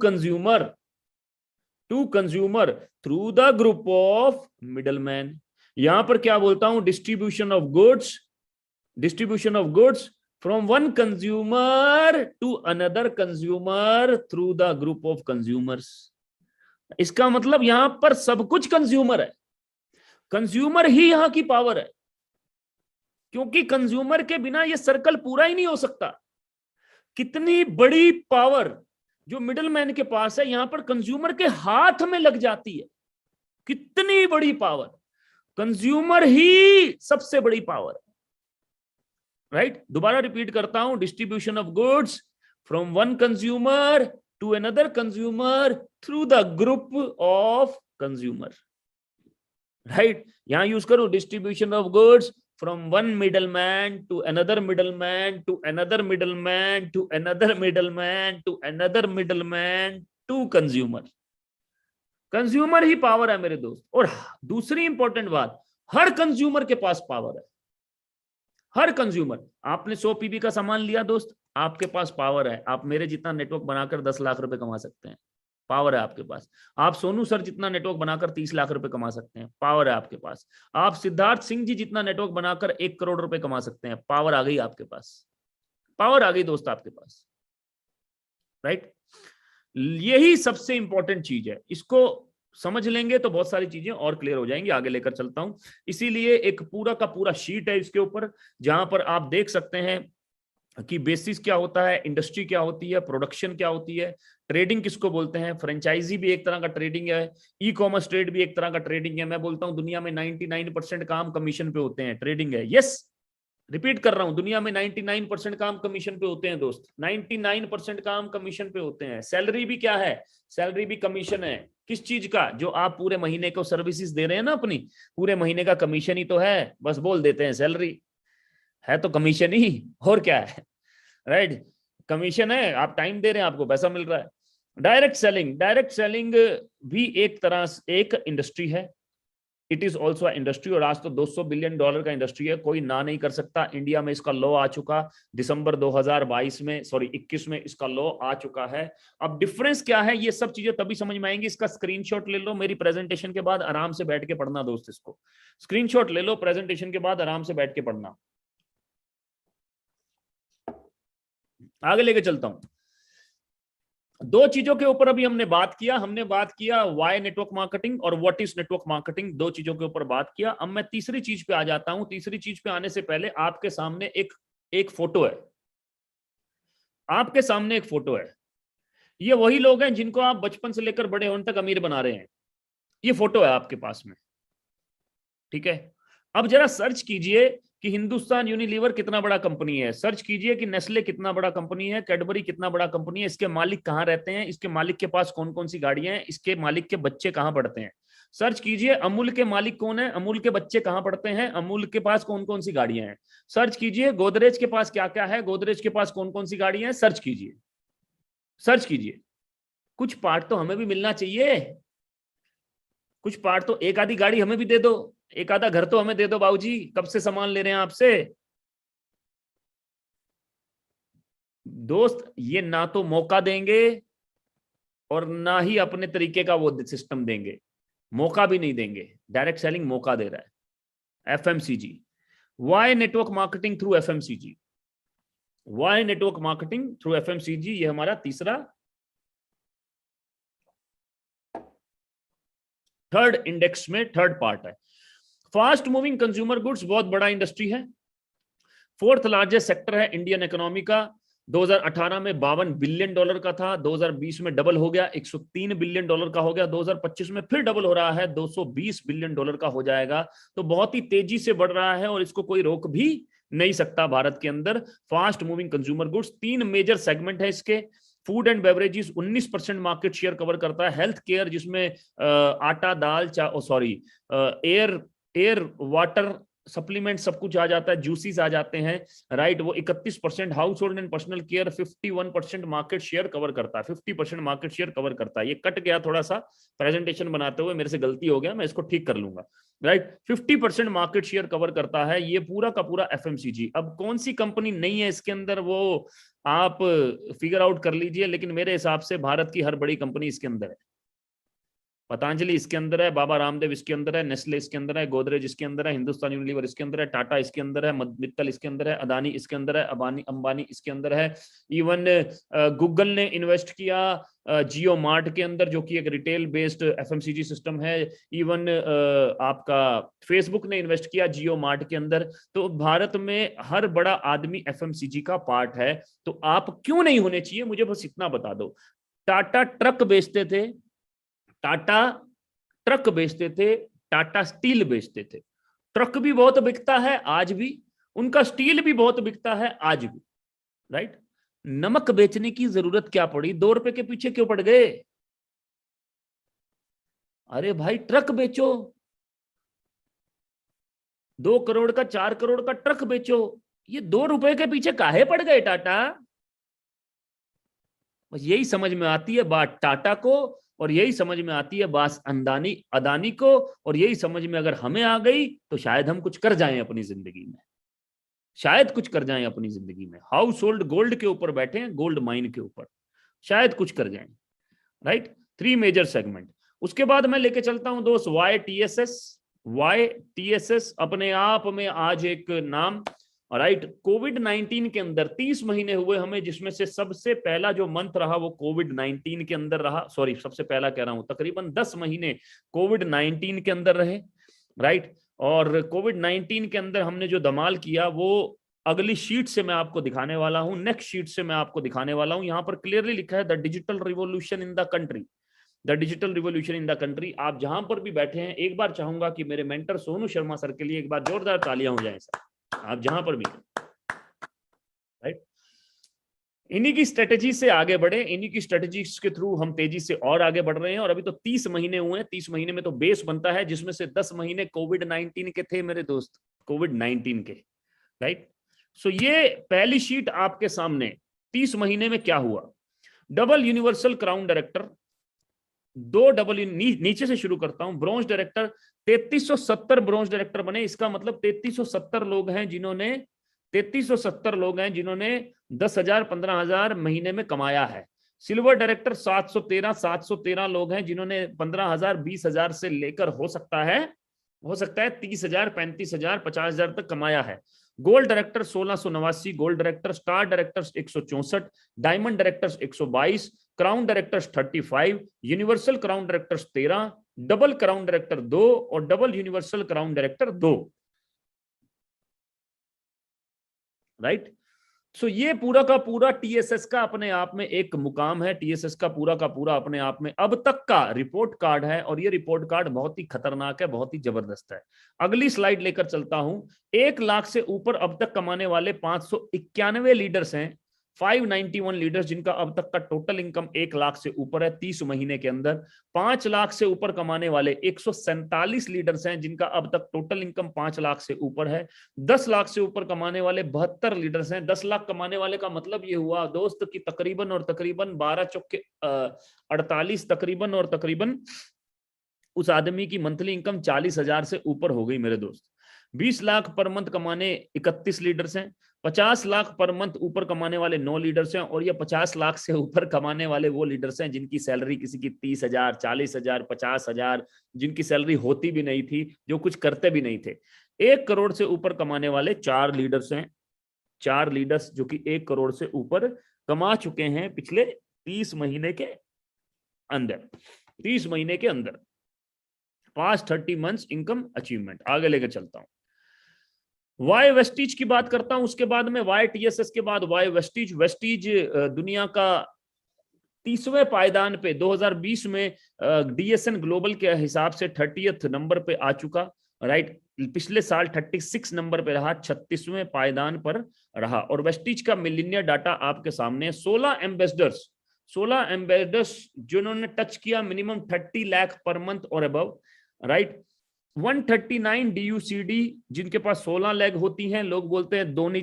consumer through the group of middle man. यहां पर क्या बोलता हूं, distribution of goods from one consumer to another consumer through the group of consumers। इसका मतलब यहां पर सब कुछ कंज्यूमर है, कंज्यूमर ही यहां की पावर है, क्योंकि कंज्यूमर के बिना ये सर्कल पूरा ही नहीं हो सकता। कितनी बड़ी पावर जो मिडिल मैन के पास है, यहां पर कंज्यूमर के हाथ में लग जाती है। कितनी बड़ी पावर, कंज्यूमर ही सबसे बड़ी पावर, राइट। दोबारा रिपीट करता हूं, distribution of goods from one consumer to another consumer through the group of consumer, right. यहां यूज करो, distribution of goods from one middleman to another middleman to another middleman to another middleman to another middleman to consumer. Consumer ही power है मेरे दोस्त। और दूसरी important बात, हर consumer के पास पावर है, हर कंज्यूमर। आपने 100 पीबी का सामान लिया दोस्त, आपके पास पावर है, आप मेरे जितना नेटवर्क बनाकर 10 लाख रुपए कमा सकते हैं, पावर है आपके पास। आप सोनू सर जितना नेटवर्क बनाकर 30 लाख रुपए कमा सकते हैं, पावर है आपके पास। आप सिद्धार्थ सिंह जी जितना नेटवर्क बनाकर 1 करोड़ रुपए कमा सकते हैं, पावर आ गई आपके पास, पावर आ गई दोस्त आपके पास, राइट। यही सबसे इंपॉर्टेंट चीज है, इसको समझ लेंगे तो बहुत सारी चीजें और क्लियर हो जाएंगी। आगे लेकर चलता हूं, इसीलिए एक पूरा का पूरा शीट है इसके ऊपर, जहां पर आप देख सकते हैं कि बेसिस क्या होता है, इंडस्ट्री क्या होती है, प्रोडक्शन क्या होती है, ट्रेडिंग किसको बोलते हैं, फ्रेंचाइजी भी एक तरह का ट्रेडिंग है, ई कॉमर्स ट्रेड भी एक तरह का ट्रेडिंग है। मैं बोलता हूं दुनिया में 99% काम कमीशन पे होते हैं, ट्रेडिंग है, यस। रिपीट कर रहा हूं, दुनिया में 99% काम कमीशन पे होते हैं दोस्त, 99% काम कमीशन पे होते हैं। सैलरी भी क्या है, सैलरी भी कमीशन है। किस चीज का, जो आप पूरे महीने को सर्विसेज दे रहे हैं ना अपनी, पूरे महीने का कमीशन ही तो है, बस बोल देते हैं सैलरी है तो कमीशन ही, और क्या है, राइट। कमीशन है, आप टाइम दे रहे हैं, आपको पैसा मिल रहा है। डायरेक्ट सेलिंग, डायरेक्ट सेलिंग भी एक तरह से एक इंडस्ट्री है, इट इज ऑल्सो इंडस्ट्री, और आज तो $200 बिलियन का इंडस्ट्री है, कोई ना नहीं कर सकता। इंडिया में इसका लॉ आ चुका, दिसंबर 2022 में, सॉरी 21 में इसका लॉ आ चुका है। अब डिफरेंस क्या है, ये सब चीजें तभी समझ में आएंगी, इसका स्क्रीनशॉट ले लो, मेरी प्रेजेंटेशन के बाद आराम से बैठ के पढ़ना दोस्त, इसको स्क्रीनशॉट ले लो, प्रेजेंटेशन के बाद आराम से बैठ के पढ़ना। आगे लेके चलता हूं, दो चीजों के ऊपर अभी हमने बात किया, वाई नेटवर्क मार्केटिंग और व्हाट इज नेटवर्क मार्केटिंग, दो चीजों के ऊपर बात किया। अब मैं तीसरी चीज पे आ जाता हूं। तीसरी चीज पे आने से पहले आपके सामने एक फोटो है, आपके सामने एक फोटो है। ये वही लोग हैं जिनको आप बचपन से लेकर बड़े होने तक अमीर बना रहे हैं, ये फोटो है आपके पास में, ठीक है। अब जरा सर्च कीजिए कि हिंदुस्तान यूनिलीवर कितना बड़ा कंपनी है, सर्च कीजिए कि नेस्ले कितना बड़ा कंपनी है, कैडबरी कितना बड़ा कंपनी है, इसके मालिक कहां रहते हैं, इसके मालिक के पास कौन कौन सी गाड़ियां हैं, इसके मालिक के बच्चे कहां पढ़ते हैं। सर्च कीजिए अमूल के मालिक कौन है, अमूल के बच्चे कहां पढ़ते हैं, अमूल के पास कौन कौन सी गाड़ियां हैं। सर्च कीजिए गोदरेज के पास क्या क्या है, गोदरेज के पास कौन कौन सी गाड़ियां हैं। सर्च कीजिए, सर्च कीजिए। कुछ पार्ट तो हमें भी मिलना चाहिए, कुछ पार्ट तो, एक आधी गाड़ी हमें भी दे दो, एक आधा घर तो हमें दे दो बाबूजी, कब से सामान ले रहे हैं आपसे। दोस्त ये ना तो मौका देंगे और ना ही अपने तरीके का वो सिस्टम देंगे, मौका भी नहीं देंगे। डायरेक्ट सेलिंग मौका दे रहा है। FMCG, why network marketing through FMCG, why network marketing through FMCG, ये हमारा तीसरा, थर्ड इंडेक्स में थर्ड पार्ट है। फास्ट मूविंग कंज्यूमर गुड्स बहुत बड़ा इंडस्ट्री है, फोर्थ लार्जेस्ट सेक्टर है इंडियन इकोनॉमी का। 2018 में $52 बिलियन का था, 2020 में डबल हो गया, $103 बिलियन का हो गया, 2025 में फिर डबल हो रहा है, $220 बिलियन का हो जाएगा। तो बहुत ही तेजी से बढ़ रहा है और इसको कोई रोक भी नहीं सकता भारत के अंदर। Fast moving consumer goods, 3 major segment है इसके। Food and beverages 19% market share cover करता है। हेल्थ केयर जिसमें आटा दाल एयर वाटर सप्लीमेंट सब कुछ आ जाता है, जूसीज आ जाते हैं, राइट, वो 31%। House hold and personal care 51% market share cover करता है, 50% मार्केट शेयर कवर करता है। ये कट गया थोड़ा सा प्रेजेंटेशन बनाते हुए, मेरे से गलती हो गया, मैं इसको ठीक कर लूंगा, राइट। 50% मार्केट शेयर कवर करता है ये पूरा का पूरा एफएमसीजी। अब कौन सी कंपनी नहीं है इसके अंदर वो आप फिगर आउट कर लीजिए, लेकिन मेरे हिसाब से भारत की हर बड़ी कंपनी इसके अंदर है। पतंजलि इसके अंदर है, बाबा रामदेव इसके अंदर है, नेस्ले इसके अंदर है, गोदरेज इसके अंदर है, हिंदुस्तान यूनिलीवर इसके अंदर है, टाटा इसके अंदर है, मित्तल इसके अंदर है, अदानी इसके अंदर है, अंबानी इसके अंदर है। इवन गूगल ने इन्वेस्ट किया जियो मार्ट के अंदर, जो कि एक रिटेल बेस्ड एफएमसीजी सिस्टम है। इवन आपका फेसबुक ने इन्वेस्ट किया जियो मार्ट के अंदर। तो भारत में हर बड़ा आदमी एफएमसीजी का पार्ट है। तो आप क्यों नहीं होने चाहिए, मुझे बस इतना बता दो। टाटा ट्रक बेचते थे, टाटा ट्रक बेचते थे, टाटा स्टील बेचते थे। ट्रक भी बहुत बिकता है आज भी, उनका स्टील भी बहुत बिकता है आज भी, राइट। नमक बेचने की जरूरत क्या पड़ी, $2 के पीछे क्यों पड़ गए। अरे भाई ट्रक बेचो, 2 करोड़ का 4 करोड़ का ट्रक बेचो, ये $2 के पीछे काहे पड़ गए टाटा। बस यही समझ में आती है बात टाटा को, और यही समझ में आती है बात अदानी को, और यही समझ में अगर हमें आ गई तो शायद हम कुछ कर जाएं अपनी जिंदगी में, शायद कुछ कर जाएं अपनी जिंदगी में। हाउस होल्ड गोल्ड के ऊपर बैठे हैं, गोल्ड माइन के ऊपर, शायद कुछ कर जाएं, राइट। 3 major segment. उसके बाद मैं लेके चलता हूं दोस्त वाई टीएसएस अपने आप में आज एक नाम, राइट। कोविड-19 के अंदर 30 महीने हुए हमें, जिसमें से सबसे पहला जो मंथ रहा वो कोविड-19 के अंदर रहा, सॉरी सबसे पहला कह रहा हूं, तकरीबन 10 महीने कोविड-19 के अंदर रहे, राइट। और कोविड-19 के अंदर हमने जो धमाल किया वो अगली शीट से मैं आपको दिखाने वाला हूं, नेक्स्ट शीट से मैं आपको दिखाने वाला हूं। यहां पर क्लियरली लिखा है the digital revolution in the country, the digital revolution in the country. आप जहां पर भी बैठे हैं, एक बार चाहूंगा कि मेरे मेंटर सोनू शर्मा सर के लिए एक बार जोरदार तालियां हो जाएं सर। आप जहां पर भी, राइट। इन्हीं की स्ट्रेटेजी से आगे बढ़े, इन्हीं की स्ट्रेटेजीज के थ्रू हम तेजी से और आगे बढ़ रहे हैं। और अभी तो 30 महीने हुए हैं, 30 महीने में तो बेस बनता है, जिसमें से 10 महीने कोविड-19 के थे मेरे दोस्त, कोविड-19 के, राइट। सो ये पहली शीट आपके सामने, 30 महीने में क्या हुआ। डबल यूनिवर्सल क्राउन डायरेक्टर, दो डबल, नीचे से शुरू करता हूं। ब्रॉन्ज डायरेक्टर 3370 ब्रॉन्ज डायरेक्टर बने। इसका मतलब 3370 लोग हैं जिन्होंने 3370 लोग हैं जिन्होंने 10,000 15,000 महीने में कमाया है। सिल्वर डायरेक्टर 713 लोग हैं जिन्होंने 15,000 20,000 से लेकर हो सकता है 30,000 35,000 50,000 तक कमाया है। Gold director 1689, gold director, star directors 164, diamond directors 122, crown directors 35, universal crown directors 13, double crown director 2 और double universal crown director 2, right. So ये पूरा का पूरा टीएसएस का अपने आप में एक मुकाम है। टीएसएस का पूरा अपने आप में अब तक का रिपोर्ट कार्ड है, और ये रिपोर्ट कार्ड बहुत ही खतरनाक है, बहुत ही जबरदस्त है। अगली स्लाइड लेकर चलता हूं। 1 लाख से ऊपर अब तक कमाने वाले 591 लीडर्स हैं, 591 लीडर्स जिनका अब तक का टोटल इनकम 1 लाख से ऊपर है 30 महीने के अंदर। 5 लाख से ऊपर कमाने वाले 147 लीडर्स हैं जिनका अब तक टोटल इनकम 5 लाख से ऊपर है। 10 लाख से ऊपर कमाने वाले 72 लीडर्स हैं। 10 लाख कमाने वाले का मतलब ये हुआ दोस्त कि तकरीबन और तकरीबन 12 चौके 48, तकरीबन और तकरीबन उस आदमी की मंथली इनकम 40,000 से ऊपर हो गई मेरे दोस्त। 20 लाख पर मंथ कमाने 31 लीडर्स हैं। 50 लाख पर मंथ ऊपर कमाने वाले 9 लीडर्स हैं। और ये 50 लाख से ऊपर कमाने वाले वो लीडर्स हैं जिनकी सैलरी किसी की 30,000 40,000 50,000, जिनकी सैलरी होती भी नहीं थी, जो कुछ करते भी नहीं थे। 1 करोड़ से ऊपर कमाने वाले 4 लीडर्स हैं, 4 लीडर्स जो कि 1 करोड़ से ऊपर कमा चुके हैं पिछले 30 महीने के अंदर। 30 महीने के अंदर पास्ट 30 मंथ्स इनकम अचीवमेंट। आगे लेकर चलता हूं। वाई वेस्टीज की बात करता हूं, उसके बाद में वाई टीएसएस के बाद वाई वेस्टीज। वेस्टीज दुनिया का 30वें पायदान पे 2020 में डीएसएन ग्लोबल के हिसाब से 30th नंबर पे आ चुका, राइट। पिछले साल 36 नंबर पे रहा, 36वें पायदान पर रहा। और वेस्टीज का मिलियनियर डाटा आपके सामने। 16 एम्बेसडर्स जिन्होंने टच किया मिनिमम 30 लाख पर मंथ और अबव, राइट। 139 DUCD जिनके पास 16 लेग होती हैं। लोग बोलते हैं दो नहीं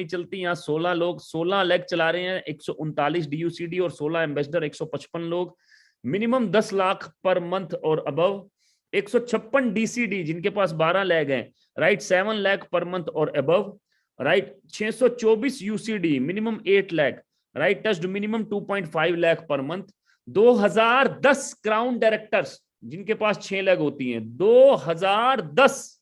चलती, यहाँ 16 लोग 16 लेग चला रहे हैं। 139 DUCD और 16 एम्बेसडर, 155 लोग। मिनिमम 10 लाख पर मंथ और अबव। 156 DCD जिनके पास 12 लेग हैं, राइट, 7 लाख पर मंथ और above, right. 624 UCD minimum 8 lakh, right, touched minimum 2.5 lakh per month. 2010 crown directors जिनके पास 6 लेग होती हैं। 2010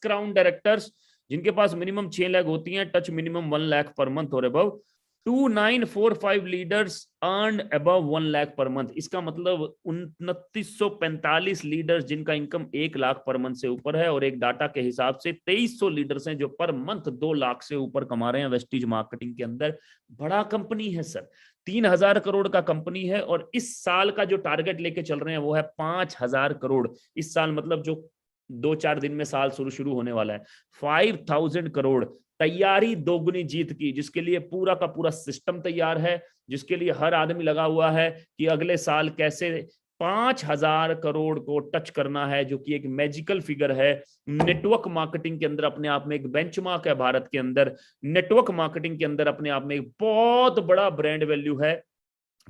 क्राउन डायरेक्टर्स जिनके पास मिनिमम 6 लेग होती हैं, touch minimum 1 lakh per month और above. 2945 leaders earn above 1 lakh per month. इसका मतलब 2945 लीडर्स जिनका इनकम 1 लाख पर मंथ से ऊपर है। और एक डाटा के हिसाब से 2300 लीडर्स हैं जो पर मंथ 2 लाख से ऊपर कमा रहे हैं वेस्टीज मार्केटिंग के अंदर। बड़ा कंपनी है सर, 3,000 करोड़ का कंपनी है। और इस साल का जो टारगेट लेके चल रहे हैं वो है 5,000 करोड़। इस साल मतलब जो 2-4 दिन में साल शुरू होने वाला है, 5,000 करोड़। तैयारी दोगुनी जीत की, जिसके लिए पूरा का पूरा सिस्टम तैयार है, जिसके लिए हर आदमी लगा हुआ है कि अगले साल कैसे 5,000 करोड़ को टच करना है, जो कि एक मैजिकल फिगर है। नेटवर्क मार्केटिंग के अंदर अपने आप में एक बेंचमार्क है। भारत के अंदर नेटवर्क मार्केटिंग के अंदर अपने आप में एक बहुत बड़ा ब्रांड वैल्यू है।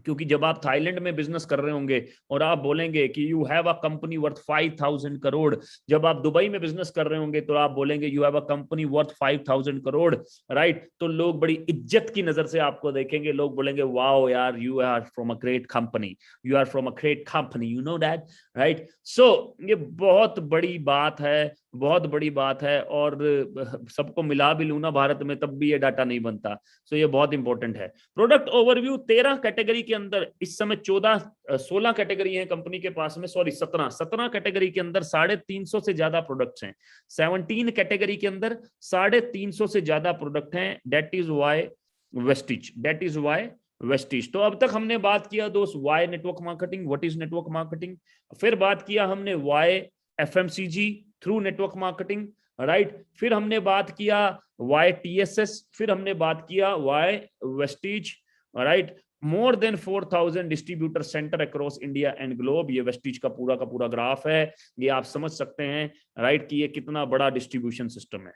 क्योंकि जब आप थाईलैंड में बिजनेस कर रहे होंगे और आप बोलेंगे कि you have a company worth 5,000 crore, जब आप दुबई में बिजनेस कर रहे होंगे तो आप बोलेंगे you have a company worth 5,000 crore, right. तो लोग बड़ी इज्जत की नजर से आपको देखेंगे। लोग बोलेंगे वाओ यार, you are from a great company, you are from a great company, you know that, right. So ये बहुत बड़ी बात है, बहुत बड़ी बात है। और सबको मिला भी लूं ना भारत में तब भी ये डाटा नहीं बनता। सो ये बहुत इंपॉर्टेंट है। प्रोडक्ट ओवरव्यू 13 कैटेगरी के अंदर इस समय 16 कैटेगरी है कंपनी के पास में, सॉरी 17 कैटेगरी के अंदर 350 से ज्यादा प्रोडक्ट्स हैं। 17 कैटेगरी के अंदर 350 से ज्यादा प्रोडक्ट हैं। That is why Vestige. तो अब तक हमने बात किया दोस्त why network marketing, what is network marketing. फिर बात किया हमने why FMCG through network marketing, right. फिर हमने बात किया YTSS, फिर हमने बात किया Y Vestige, right. More than 4000 distributor centre across India and globe, ये वेस्टिज का पूरा ग्राफ है, ये आप समझ सकते हैं, राइट, कि ये कितना बड़ा डिस्ट्रीब्यूशन सिस्टम है,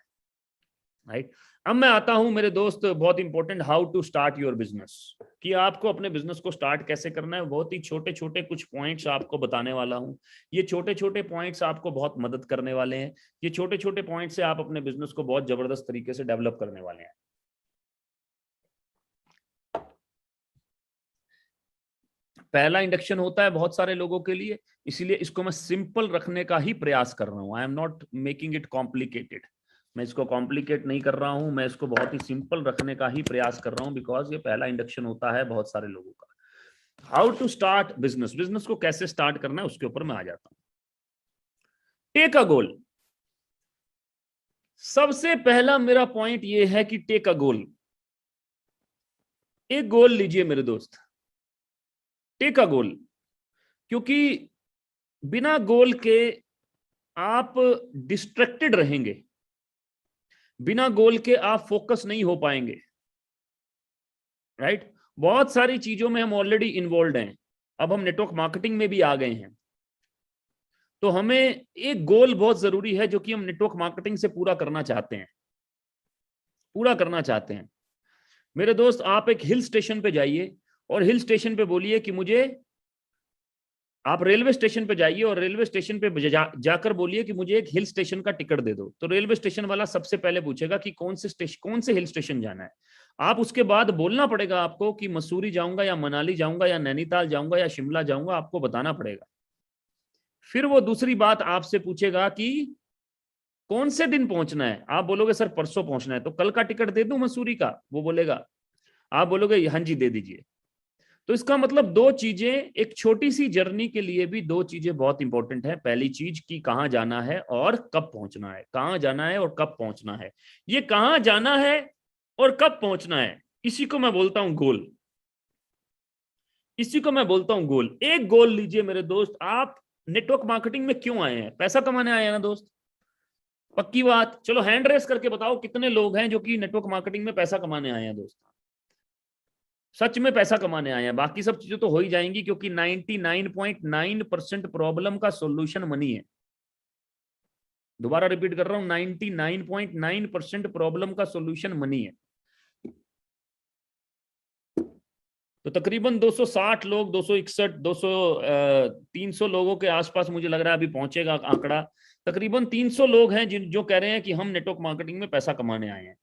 राइट। अब मैं आता हूं मेरे दोस्त, बहुत important, how to start your business, कि आपको अपने बिजनेस को स्टार्ट कैसे करना है। बहुत ही छोटे छोटे कुछ पॉइंट्स आपको बताने वाला हूं। ये छोटे छोटे पॉइंट्स आपको बहुत मदद करने वाले हैं। ये छोटे छोटे पॉइंट्स से आप अपने बिजनेस को बहुत जबरदस्त तरीके से डेवलप करने वाले हैं। पहला इंडक्शन होता है बहुत सारे लोगों के लिए, इसीलिए इसको मैं सिंपल रखने का ही प्रयास कर रहा हूं। I am not making it complicated, मैं इसको कॉम्प्लिकेट नहीं कर रहा हूं, मैं इसको बहुत ही सिंपल रखने का ही प्रयास कर रहा हूं, बिकॉज ये पहला इंडक्शन होता है बहुत सारे लोगों का। How to start business, business को कैसे स्टार्ट करना है उसके ऊपर मैं आ जाता हूं। टेक अ गोल, सबसे पहला मेरा पॉइंट ये है कि टेक अ गोल। एक गोल लीजिए मेरे दोस्त, टेक अ गोल, क्योंकि बिना गोल के आप डिस्ट्रैक्टेड रहेंगे, बिना गोल के आप फोकस नहीं हो पाएंगे, राइट। बहुत सारी चीजों में हम ऑलरेडी इन्वॉल्व हैं, अब हम नेटवर्क मार्केटिंग में भी आ गए हैं, तो हमें एक गोल बहुत जरूरी है जो कि हम नेटवर्क मार्केटिंग से पूरा करना चाहते हैं, पूरा करना चाहते हैं। मेरे दोस्त, आप एक हिल स्टेशन पे जाइए और हिल स्टेशन पे बोलिए कि मुझे, आप रेलवे स्टेशन पे जाइए और रेलवे स्टेशन पे जाकर बोलिए कि मुझे एक हिल स्टेशन का टिकट दे दो, तो रेलवे स्टेशन वाला सबसे पहले पूछेगा कि कौन से हिल स्टेशन जाना है। आप उसके बाद बोलना पड़ेगा आपको कि मसूरी जाऊंगा या मनाली जाऊंगा या नैनीताल जाऊंगा या शिमला जाऊंगा, आपको बताना पड़ेगा। फिर वो दूसरी बात आपसे पूछेगा कि कौन से दिन पहुंचना है, आप बोलोगे सर परसों पहुंचना है, तो कल का टिकट दे दूं मसूरी का, वो बोलेगा, आप बोलोगे हाँ जी दे दीजिए। तो इसका मतलब दो चीजें, एक छोटी सी जर्नी के लिए भी दो चीजें बहुत इंपॉर्टेंट है। पहली चीज कि कहां जाना है और कब पहुंचना है, कहां जाना है और कब पहुंचना है। ये कहां जाना है और कब पहुंचना है, इसी को मैं बोलता हूं गोल, इसी को मैं बोलता हूं गोल। एक गोल लीजिए मेरे दोस्त, आप नेटवर्क मार्केटिंग में क्यों आए हैं? पैसा कमाने आए हैं ना दोस्त, पक्की बात। चलो हैंड रेस करके बताओ कितने लोग हैं जो कि नेटवर्क मार्केटिंग में पैसा कमाने आए हैं दोस्त, सच में पैसा कमाने आए हैं। बाकी सब चीजें तो हो ही जाएंगी, क्योंकि 99.9% प्रॉब्लम का सॉल्यूशन मनी है। दोबारा रिपीट कर रहा हूं, 99.9% प्रॉब्लम का सॉल्यूशन मनी है। तो तकरीबन 260 लोग, 261, 300 लोगों के आसपास मुझे लग रहा है अभी पहुंचेगा आंकड़ा। तकरीबन 300 लोग हैं जो कह रहे हैं कि हम नेटवर्क मार्केटिंग में पैसा कमाने आए हैं,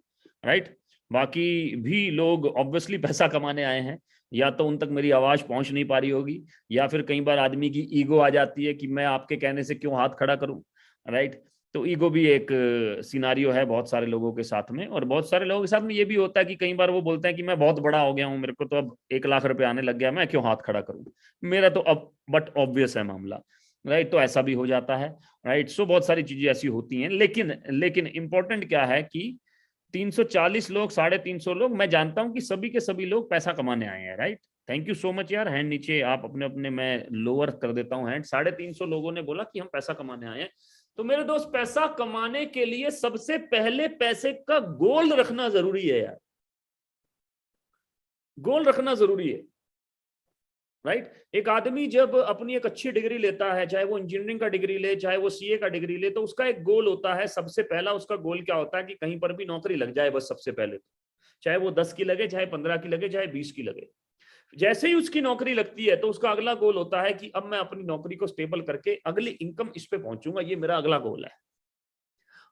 राइट। बाकी भी लोग ऑब्वियसली पैसा कमाने आए हैं, या तो उन तक मेरी आवाज पहुंच नहीं पा रही होगी, या फिर कई बार आदमी की ईगो आ जाती है कि मैं आपके कहने से क्यों हाथ खड़ा करूं, राइट। तो ईगो भी एक सिनारियो है बहुत सारे लोगों के साथ में, और बहुत सारे लोगों के साथ में ये भी होता है कि कई बार वो बोलते हैं कि मैं बहुत बड़ा हो गया हूं, मेरे को तो अब 1 लाख रुपए आने लग गया, मैं क्यों हाथ खड़ा करूं, मेरा तो अब बट ऑब्वियस है मामला, राइट। तो ऐसा भी हो जाता है, राइट। सो बहुत सारी चीजें ऐसी होती हैं, लेकिन इंपॉर्टेंट क्या है कि 340 लोग, 350 लोग, मैं जानता हूं कि सभी के सभी लोग पैसा कमाने आए हैं, right. Thank you so much यार, हैंड नीचे आप अपने अपने, मैं लोअर कर देता हूं हैंड। 350 लोगों ने बोला कि हम पैसा कमाने आए हैं। तो मेरे दोस्त, पैसा कमाने के लिए सबसे पहले पैसे का गोल रखना जरूरी है यार, गोल रखना जरूरी है, राइट। एक आदमी जब अपनी एक अच्छी डिग्री लेता है, चाहे वो इंजीनियरिंग का डिग्री ले, चाहे वो सीए का डिग्री ले, तो उसका एक गोल होता है। सबसे पहला उसका गोल क्या होता है कि कहीं पर भी नौकरी लग जाए, बस सबसे पहले तो, चाहे वो 10 की लगे, चाहे 15 की लगे, चाहे 20 की लगे। जैसे ही उसकी नौकरी लगती है तो उसका अगला गोल होता है कि अब मैं अपनी नौकरी को स्टेबल करके अगली इनकम इस पे पहुंचूंगा, ये मेरा अगला गोल है।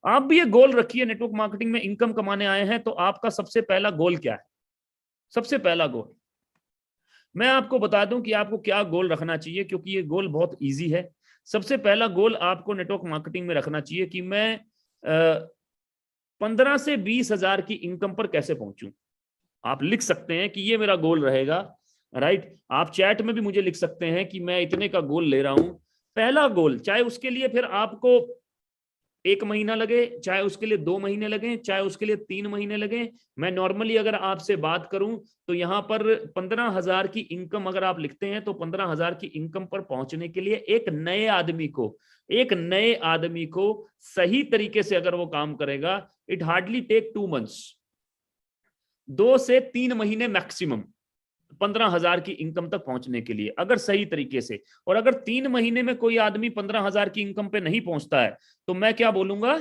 आप भी ये गोल रखिए, नेटवर्क मार्केटिंग में इनकम कमाने आए हैं तो आपका सबसे पहला गोल क्या है? सबसे पहला गोल मैं आपको बता दूं कि आपको क्या गोल रखना चाहिए, क्योंकि ये गोल बहुत इजी है। सबसे पहला गोल आपको नेटवर्क मार्केटिंग में रखना चाहिए कि मैं 15 से 20 हजार की इनकम पर कैसे पहुंचूं। आप लिख सकते हैं कि ये मेरा गोल रहेगा, राइट। आप चैट में भी मुझे लिख सकते हैं कि मैं इतने का गोल ले रहा हूं, पहला गोल। चाहे उसके लिए फिर आपको 1 महीना लगे, चाहे उसके लिए 2 महीने लगे, चाहे उसके लिए 3 महीने लगे, मैं नॉर्मली अगर आपसे बात करूं तो यहां पर 15,000 की इनकम अगर आप लिखते हैं तो 15,000 की इनकम पर पहुंचने के लिए एक नए आदमी को सही तरीके से अगर वो काम करेगा, इट हार्डली टेक 2 मंथ्स, 2 से 3 महीने मैक्सिमम 15,000 की इनकम तक पहुंचने के लिए, अगर सही तरीके से। और अगर 3 महीने में कोई आदमी 15,000 की इनकम पे नहीं पहुंचता है तो मैं क्या बोलूंगा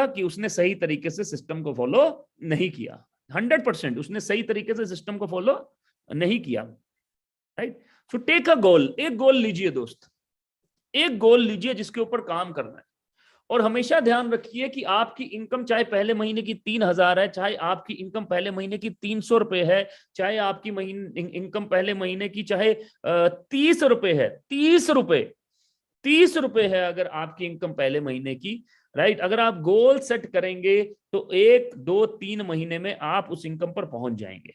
कि उसने सही तरीके से सिस्टम को फॉलो नहीं किया। 100% उसने सही तरीके से सिस्टम को फॉलो नहीं किया, राइट। सो टेक अ गोल, एक गोल लीजिए दोस्त, एक गोल लीजिए जिसके ऊपर काम करना है। और हमेशा ध्यान रखिए कि आपकी इनकम चाहे पहले महीने की 3,000 है, चाहे आपकी इनकम पहले महीने की 300 रुपए है, चाहे आपकी इनकम पहले महीने की चाहे 30 रुपए है, 30 रुपए है अगर आपकी इनकम पहले महीने की, राइट। अगर आप गोल सेट करेंगे तो 1, 2, 3 महीने में आप उस इनकम पर पहुंच जाएंगे।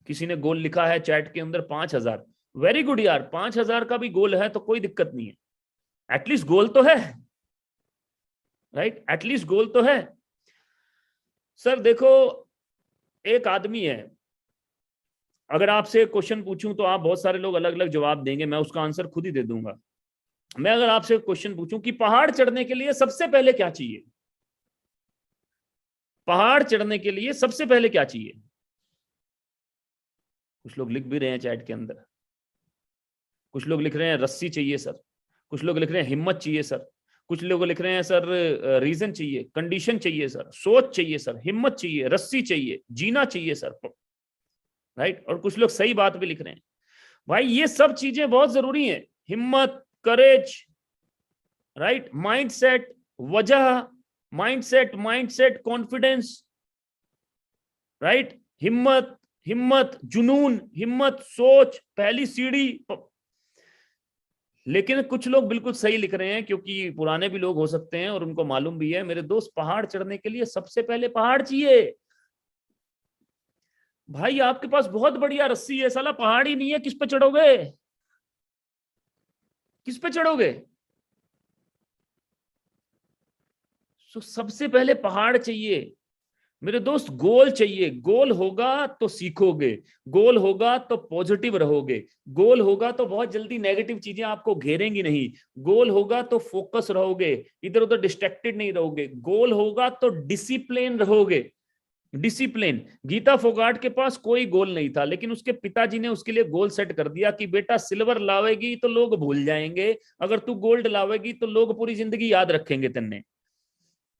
किसी ने गोल लिखा है चैट के अंदर 5,000, वेरी गुड यार, 5,000 का भी गोल है तो कोई दिक्कत नहीं है, एटलीस्ट गोल तो है, राइट, एटलीस्ट गोल तो है। सर देखो, एक आदमी है, अगर आपसे क्वेश्चन पूछूं तो आप बहुत सारे लोग अलग अलग जवाब देंगे, मैं उसका आंसर खुद ही दे दूंगा। मैं अगर आपसे क्वेश्चन पूछूं कि पहाड़ चढ़ने के लिए सबसे पहले क्या चाहिए, पहाड़ चढ़ने के लिए सबसे पहले क्या चाहिए? कुछ लोग लिख भी रहे हैं चैट के अंदर, कुछ लोग लिख रहे हैं रस्सी चाहिए सर, कुछ लोग लिख रहे हैं हिम्मत चाहिए सर, कुछ लोग लिख रहे हैं सर रीजन चाहिए, कंडीशन चाहिए सर, सोच चाहिए सर, हिम्मत चाहिए, रस्सी चाहिए, जीना चाहिए सर, राइट। और कुछ लोग सही बात भी लिख रहे हैं। भाई ये सब चीजें बहुत जरूरी हैं, हिम्मत, करेज, राइट, माइंडसेट, वजह, माइंडसेट, कॉन्फिडेंस, राइट, हिम्मत, जुनून, हिम्मत, सोच, पहली सीढ़ी। लेकिन कुछ लोग बिल्कुल सही लिख रहे हैं, क्योंकि पुराने भी लोग हो सकते हैं और उनको मालूम भी है, मेरे दोस्त पहाड़ चढ़ने के लिए सबसे पहले पहाड़ चाहिए। भाई आपके पास बहुत बढ़िया रस्सी है, साला पहाड़ ही नहीं है, किस पे चढ़ोगे, किस पे चढ़ोगे? तो सबसे पहले पहाड़ चाहिए मेरे दोस्त, गोल चाहिए। गोल होगा तो सीखोगे, गोल होगा तो पॉजिटिव रहोगे, गोल होगा तो बहुत जल्दी नेगेटिव चीजें आपको घेरेंगी नहीं, गोल होगा तो फोकस रहोगे, इधर उधर डिस्ट्रैक्टेड नहीं रहोगे, गोल होगा तो डिसिप्लिन रहोगे। डिसिप्लिन, गीता फोगाट के पास कोई गोल नहीं था, लेकिन उसके पिताजी ने उसके लिए गोल सेट कर दिया कि बेटा सिल्वर लावेगी तो लोग भूल जाएंगे, अगर तू गोल्ड लावेगी तो लोग पूरी जिंदगी याद रखेंगे तेने,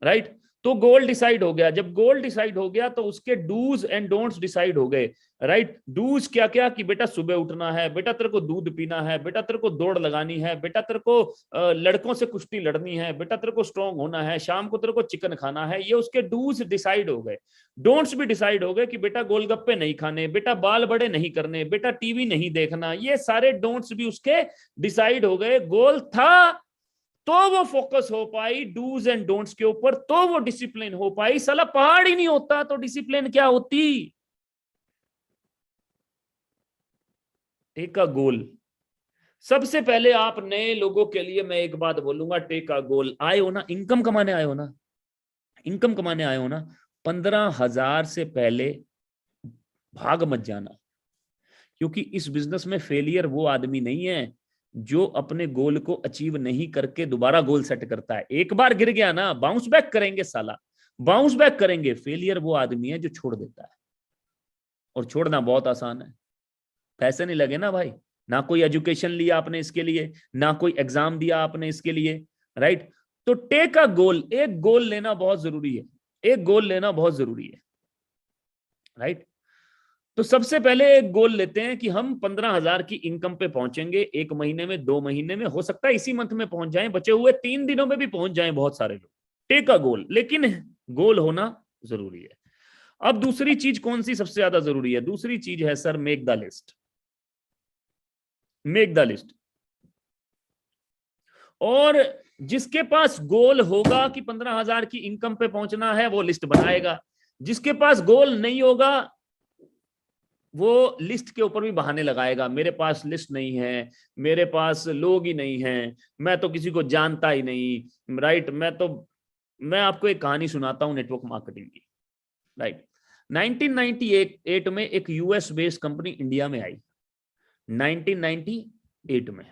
राइट। तो गोल डिसाइड हो गया, जब गोल डिसाइड हो गया तो उसके डूज एंड डोंट्स डिसाइड हो गए, राइट। डूज क्या क्या कि बेटा सुबह उठना है, बेटा तेरे को दूध पीना है, बेटा तेरे को दौड़ लगानी है, बेटा तेरे को लड़कों से कुश्ती लड़नी है, बेटा तेरे को स्ट्रांग होना है, शाम को तेरे को चिकन खाना है, ये उसके डूज डिसाइड हो गए। डोंट्स भी डिसाइड हो गए कि बेटा गोलगप्पे नहीं खाने, बेटा बाल बड़े नहीं करने, बेटा टीवी नहीं देखना, ये सारे डोंट्स भी उसके डिसाइड हो गए। गोल था तो वो फोकस हो पाई डूज एंड डोंट्स के ऊपर, तो वो डिसिप्लिन हो पाई। साला पहाड़ ही नहीं होता तो डिसिप्लिन क्या होती? टेक अ गोल। सबसे पहले आप नए लोगों के लिए मैं एक बात बोलूंगा, टेक अ गोल। आए हो ना, इनकम कमाने आए हो ना, इनकम कमाने आए हो ना, 15,000 से पहले भाग मत जाना, क्योंकि इस बिजनेस में फेलियर वो आदमी नहीं है जो अपने गोल को अचीव नहीं करके दोबारा गोल सेट करता है। एक बार गिर गया ना, बाउंस बैक करेंगे साला, बाउंस बैक करेंगे। फेलियर वो आदमी है जो छोड़ देता है, और छोड़ना बहुत आसान है। पैसे नहीं लगे ना भाई, ना कोई एजुकेशन लिया आपने इसके लिए, ना कोई एग्जाम दिया आपने इसके लिए, राइट। तो टेक अ गोल, एक गोल लेना बहुत जरूरी है, एक गोल लेना बहुत जरूरी है, राइट। तो सबसे पहले एक गोल लेते हैं कि हम 15,000 की इनकम पे पहुंचेंगे 1 महीने में, 2 महीने में, हो सकता है इसी मंथ में पहुंच जाएं, बचे हुए 3 दिनों में भी पहुंच जाएं बहुत सारे लोग। टेक अ गोल, लेकिन गोल होना जरूरी है। अब दूसरी चीज कौन सी सबसे ज्यादा जरूरी है? दूसरी चीज है sir, make the list. Make the list. और जिसके पास गोल होगा कि 15,000 की इनकम पे पहुंचना है, वो लिस्ट बनाएगा। जिसके पास गोल नहीं होगा वो लिस्ट के ऊपर भी बहाने लगाएगा, मेरे पास लिस्ट नहीं है, मेरे पास लोग ही नहीं हैं, मैं तो किसी को जानता ही नहीं, राइट। मैं आपको एक कहानी सुनाता हूं नेटवर्क मार्केटिंग की, राइट। 1998 में एक यूएस बेस्ड कंपनी इंडिया में आई, 1998 में,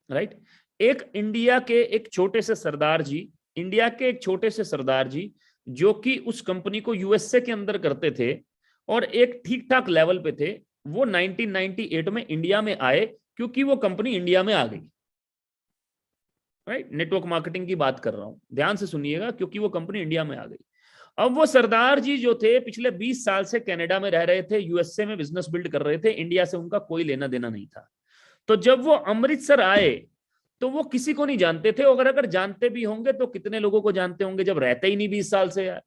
राइट। इंडिया के एक छोटे से सरदार जी जो कि उस कंपनी को यूएसए के अंदर करते थे और एक ठीक ठाक लेवल पे थे, वो 1998 में इंडिया में आए क्योंकि वो कंपनी इंडिया में आ गई, राइट। नेटवर्क मार्केटिंग की बात कर रहा हूं, ध्यान से सुनिएगा, क्योंकि वो कंपनी इंडिया में आ गई। अब वो सरदार जी जो थे पिछले 20 साल से कनाडा में रह रहे थे, यूएसए में बिजनेस बिल्ड कर रहे थे, इंडिया से उनका कोई लेना देना नहीं था। तो जब वो अमृतसर आए तो वो किसी को नहीं जानते थे, और अगर जानते भी होंगे तो कितने लोगों को जानते होंगे, जब रहते ही नहीं 20 साल से यार,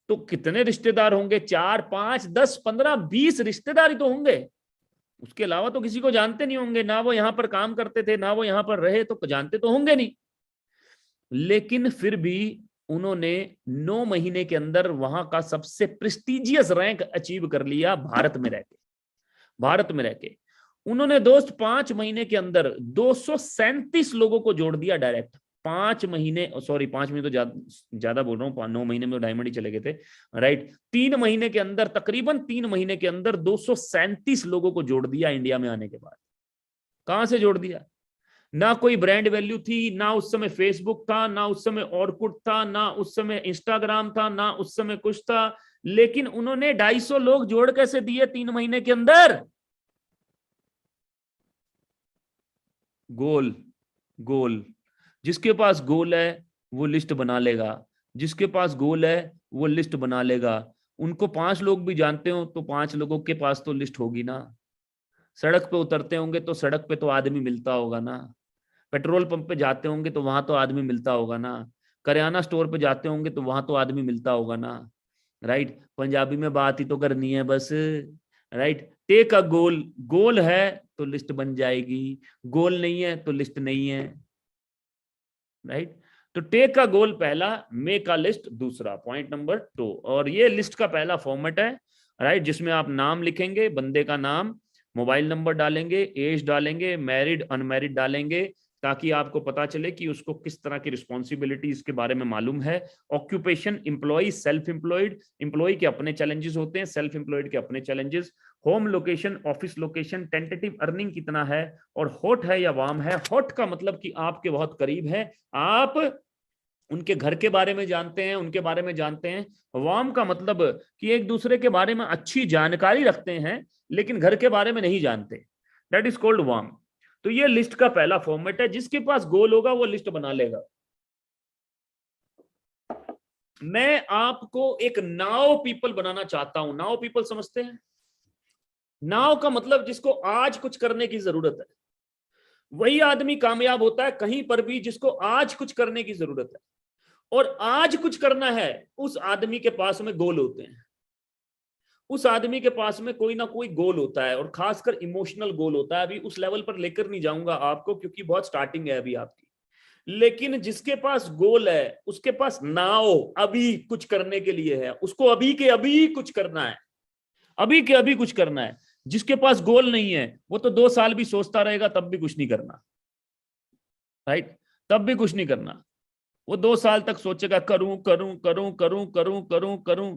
तो कितने रिश्तेदार होंगे, 4 5 10 15 20 रिश्तेदार ही तो होंगे, उसके अलावा तो किसी को जानते नहीं होंगे, ना वो यहां पर काम करते थे ना वो यहां पर रहे, तो जानते तो होंगे नहीं। लेकिन फिर भी उन्होंने 9 महीने के अंदर वहां का सबसे प्रेस्टिजियस रैंक अचीव कर लिया, भारत में रह के उन्होंने दोस्त 5 महीने के अंदर 237 लोगों को जोड़ दिया डायरेक्ट। 5 महीने, सॉरी 5 महीने तो ज्यादा बोल रहा हूँ, 9 महीने में डायमंड ही चले गए थे, राइट। 3 महीने के अंदर, तकरीबन 3 महीने के अंदर 237 लोगों को जोड़ दिया इंडिया में आने के बाद। कहां से जोड़ दिया? ना कोई ब्रांड वैल्यू थी, ना उस समय फेसबुक था, ना उस समय ऑरकुट था, ना उस समय इंस्टाग्राम था, ना उस समय कुछ था, लेकिन उन्होंने 250 लोग जोड़ कैसे दिए 3 महीने के अंदर? गोल। जिसके पास गोल है वो लिस्ट बना लेगा, जिसके पास गोल है वो लिस्ट बना लेगा। उनको 5 लोग भी जानते हो तो 5 लोगों के पास तो लिस्ट होगी ना। सड़क पे उतरते होंगे तो सड़क पे तो आदमी मिलता होगा ना, पेट्रोल पंप पे जाते होंगे तो वहां तो आदमी मिलता होगा ना, करियाना स्टोर पे जाते होंगे तो वहां तो आदमी मिलता होगा ना, राइट। पंजाबी में बात ही तो करनी है बस, राइट। टेक अ गोल, गोल है तो लिस्ट बन जाएगी, गोल नहीं है तो लिस्ट नहीं है, राइट। तो टेक का गोल पहला, मेक का लिस्ट दूसरा, पॉइंट नंबर 2। और ये लिस्ट का पहला फॉर्मेट है, राइट, जिसमें आप नाम लिखेंगे, बंदे का नाम, मोबाइल नंबर डालेंगे, एज डालेंगे, मैरिड अनमैरिड डालेंगे, ताकि आपको पता चले कि उसको किस तरह की रिस्पॉन्सिबिलिटी इसके बारे में मालूम है। Occupation employ, self employed, employ के अपने चैलेंजेस होते हैं, सेल्फ एम्प्लॉयड के अपने challenges. Home location, office location, tentative earning कितना है, और हॉट है या वार्म है। हॉट का मतलब कि आपके बहुत करीब है, आप उनके घर के बारे में जानते हैं, उनके बारे में जानते हैं। वार्म का मतलब कि एक दूसरे के बारे में अच्छी जानकारी रखते हैं लेकिन घर के बारे में नहीं जानते, दैट इज कॉल्ड वार्म। तो ये लिस्ट का पहला फॉर्मेट है, जिसके पास गोल होगा वो लिस्ट बना लेगा। मैं आपको एक नाउ पीपल बनाना चाहता हूं। नाउ पीपल समझते हैं? नाउ का मतलब जिसको आज कुछ करने की जरूरत है, वही आदमी कामयाब होता है कहीं पर भी जिसको आज कुछ करने की जरूरत है। और आज कुछ करना है, उस आदमी के पास में गोल होते हैं, उस आदमी के पास में कोई ना कोई गोल होता है, और खासकर इमोशनल गोल होता है। अभी उस लेवल पर लेकर नहीं जाऊंगा आपको क्योंकि बहुत स्टार्टिंग है अभी आपकी। लेकिन जिसके पास गोल है उसके पास नाउ अभी कुछ करने के लिए है, उसको अभी के अभी कुछ करना है, अभी के अभी कुछ करना है। जिसके पास गोल नहीं है वो तो 2 साल भी सोचता रहेगा तब भी कुछ नहीं करना, राइट, तब भी कुछ नहीं करना। वो 2 साल तक सोचेगा करूं करूं करूं करूं करूं करूं करूं,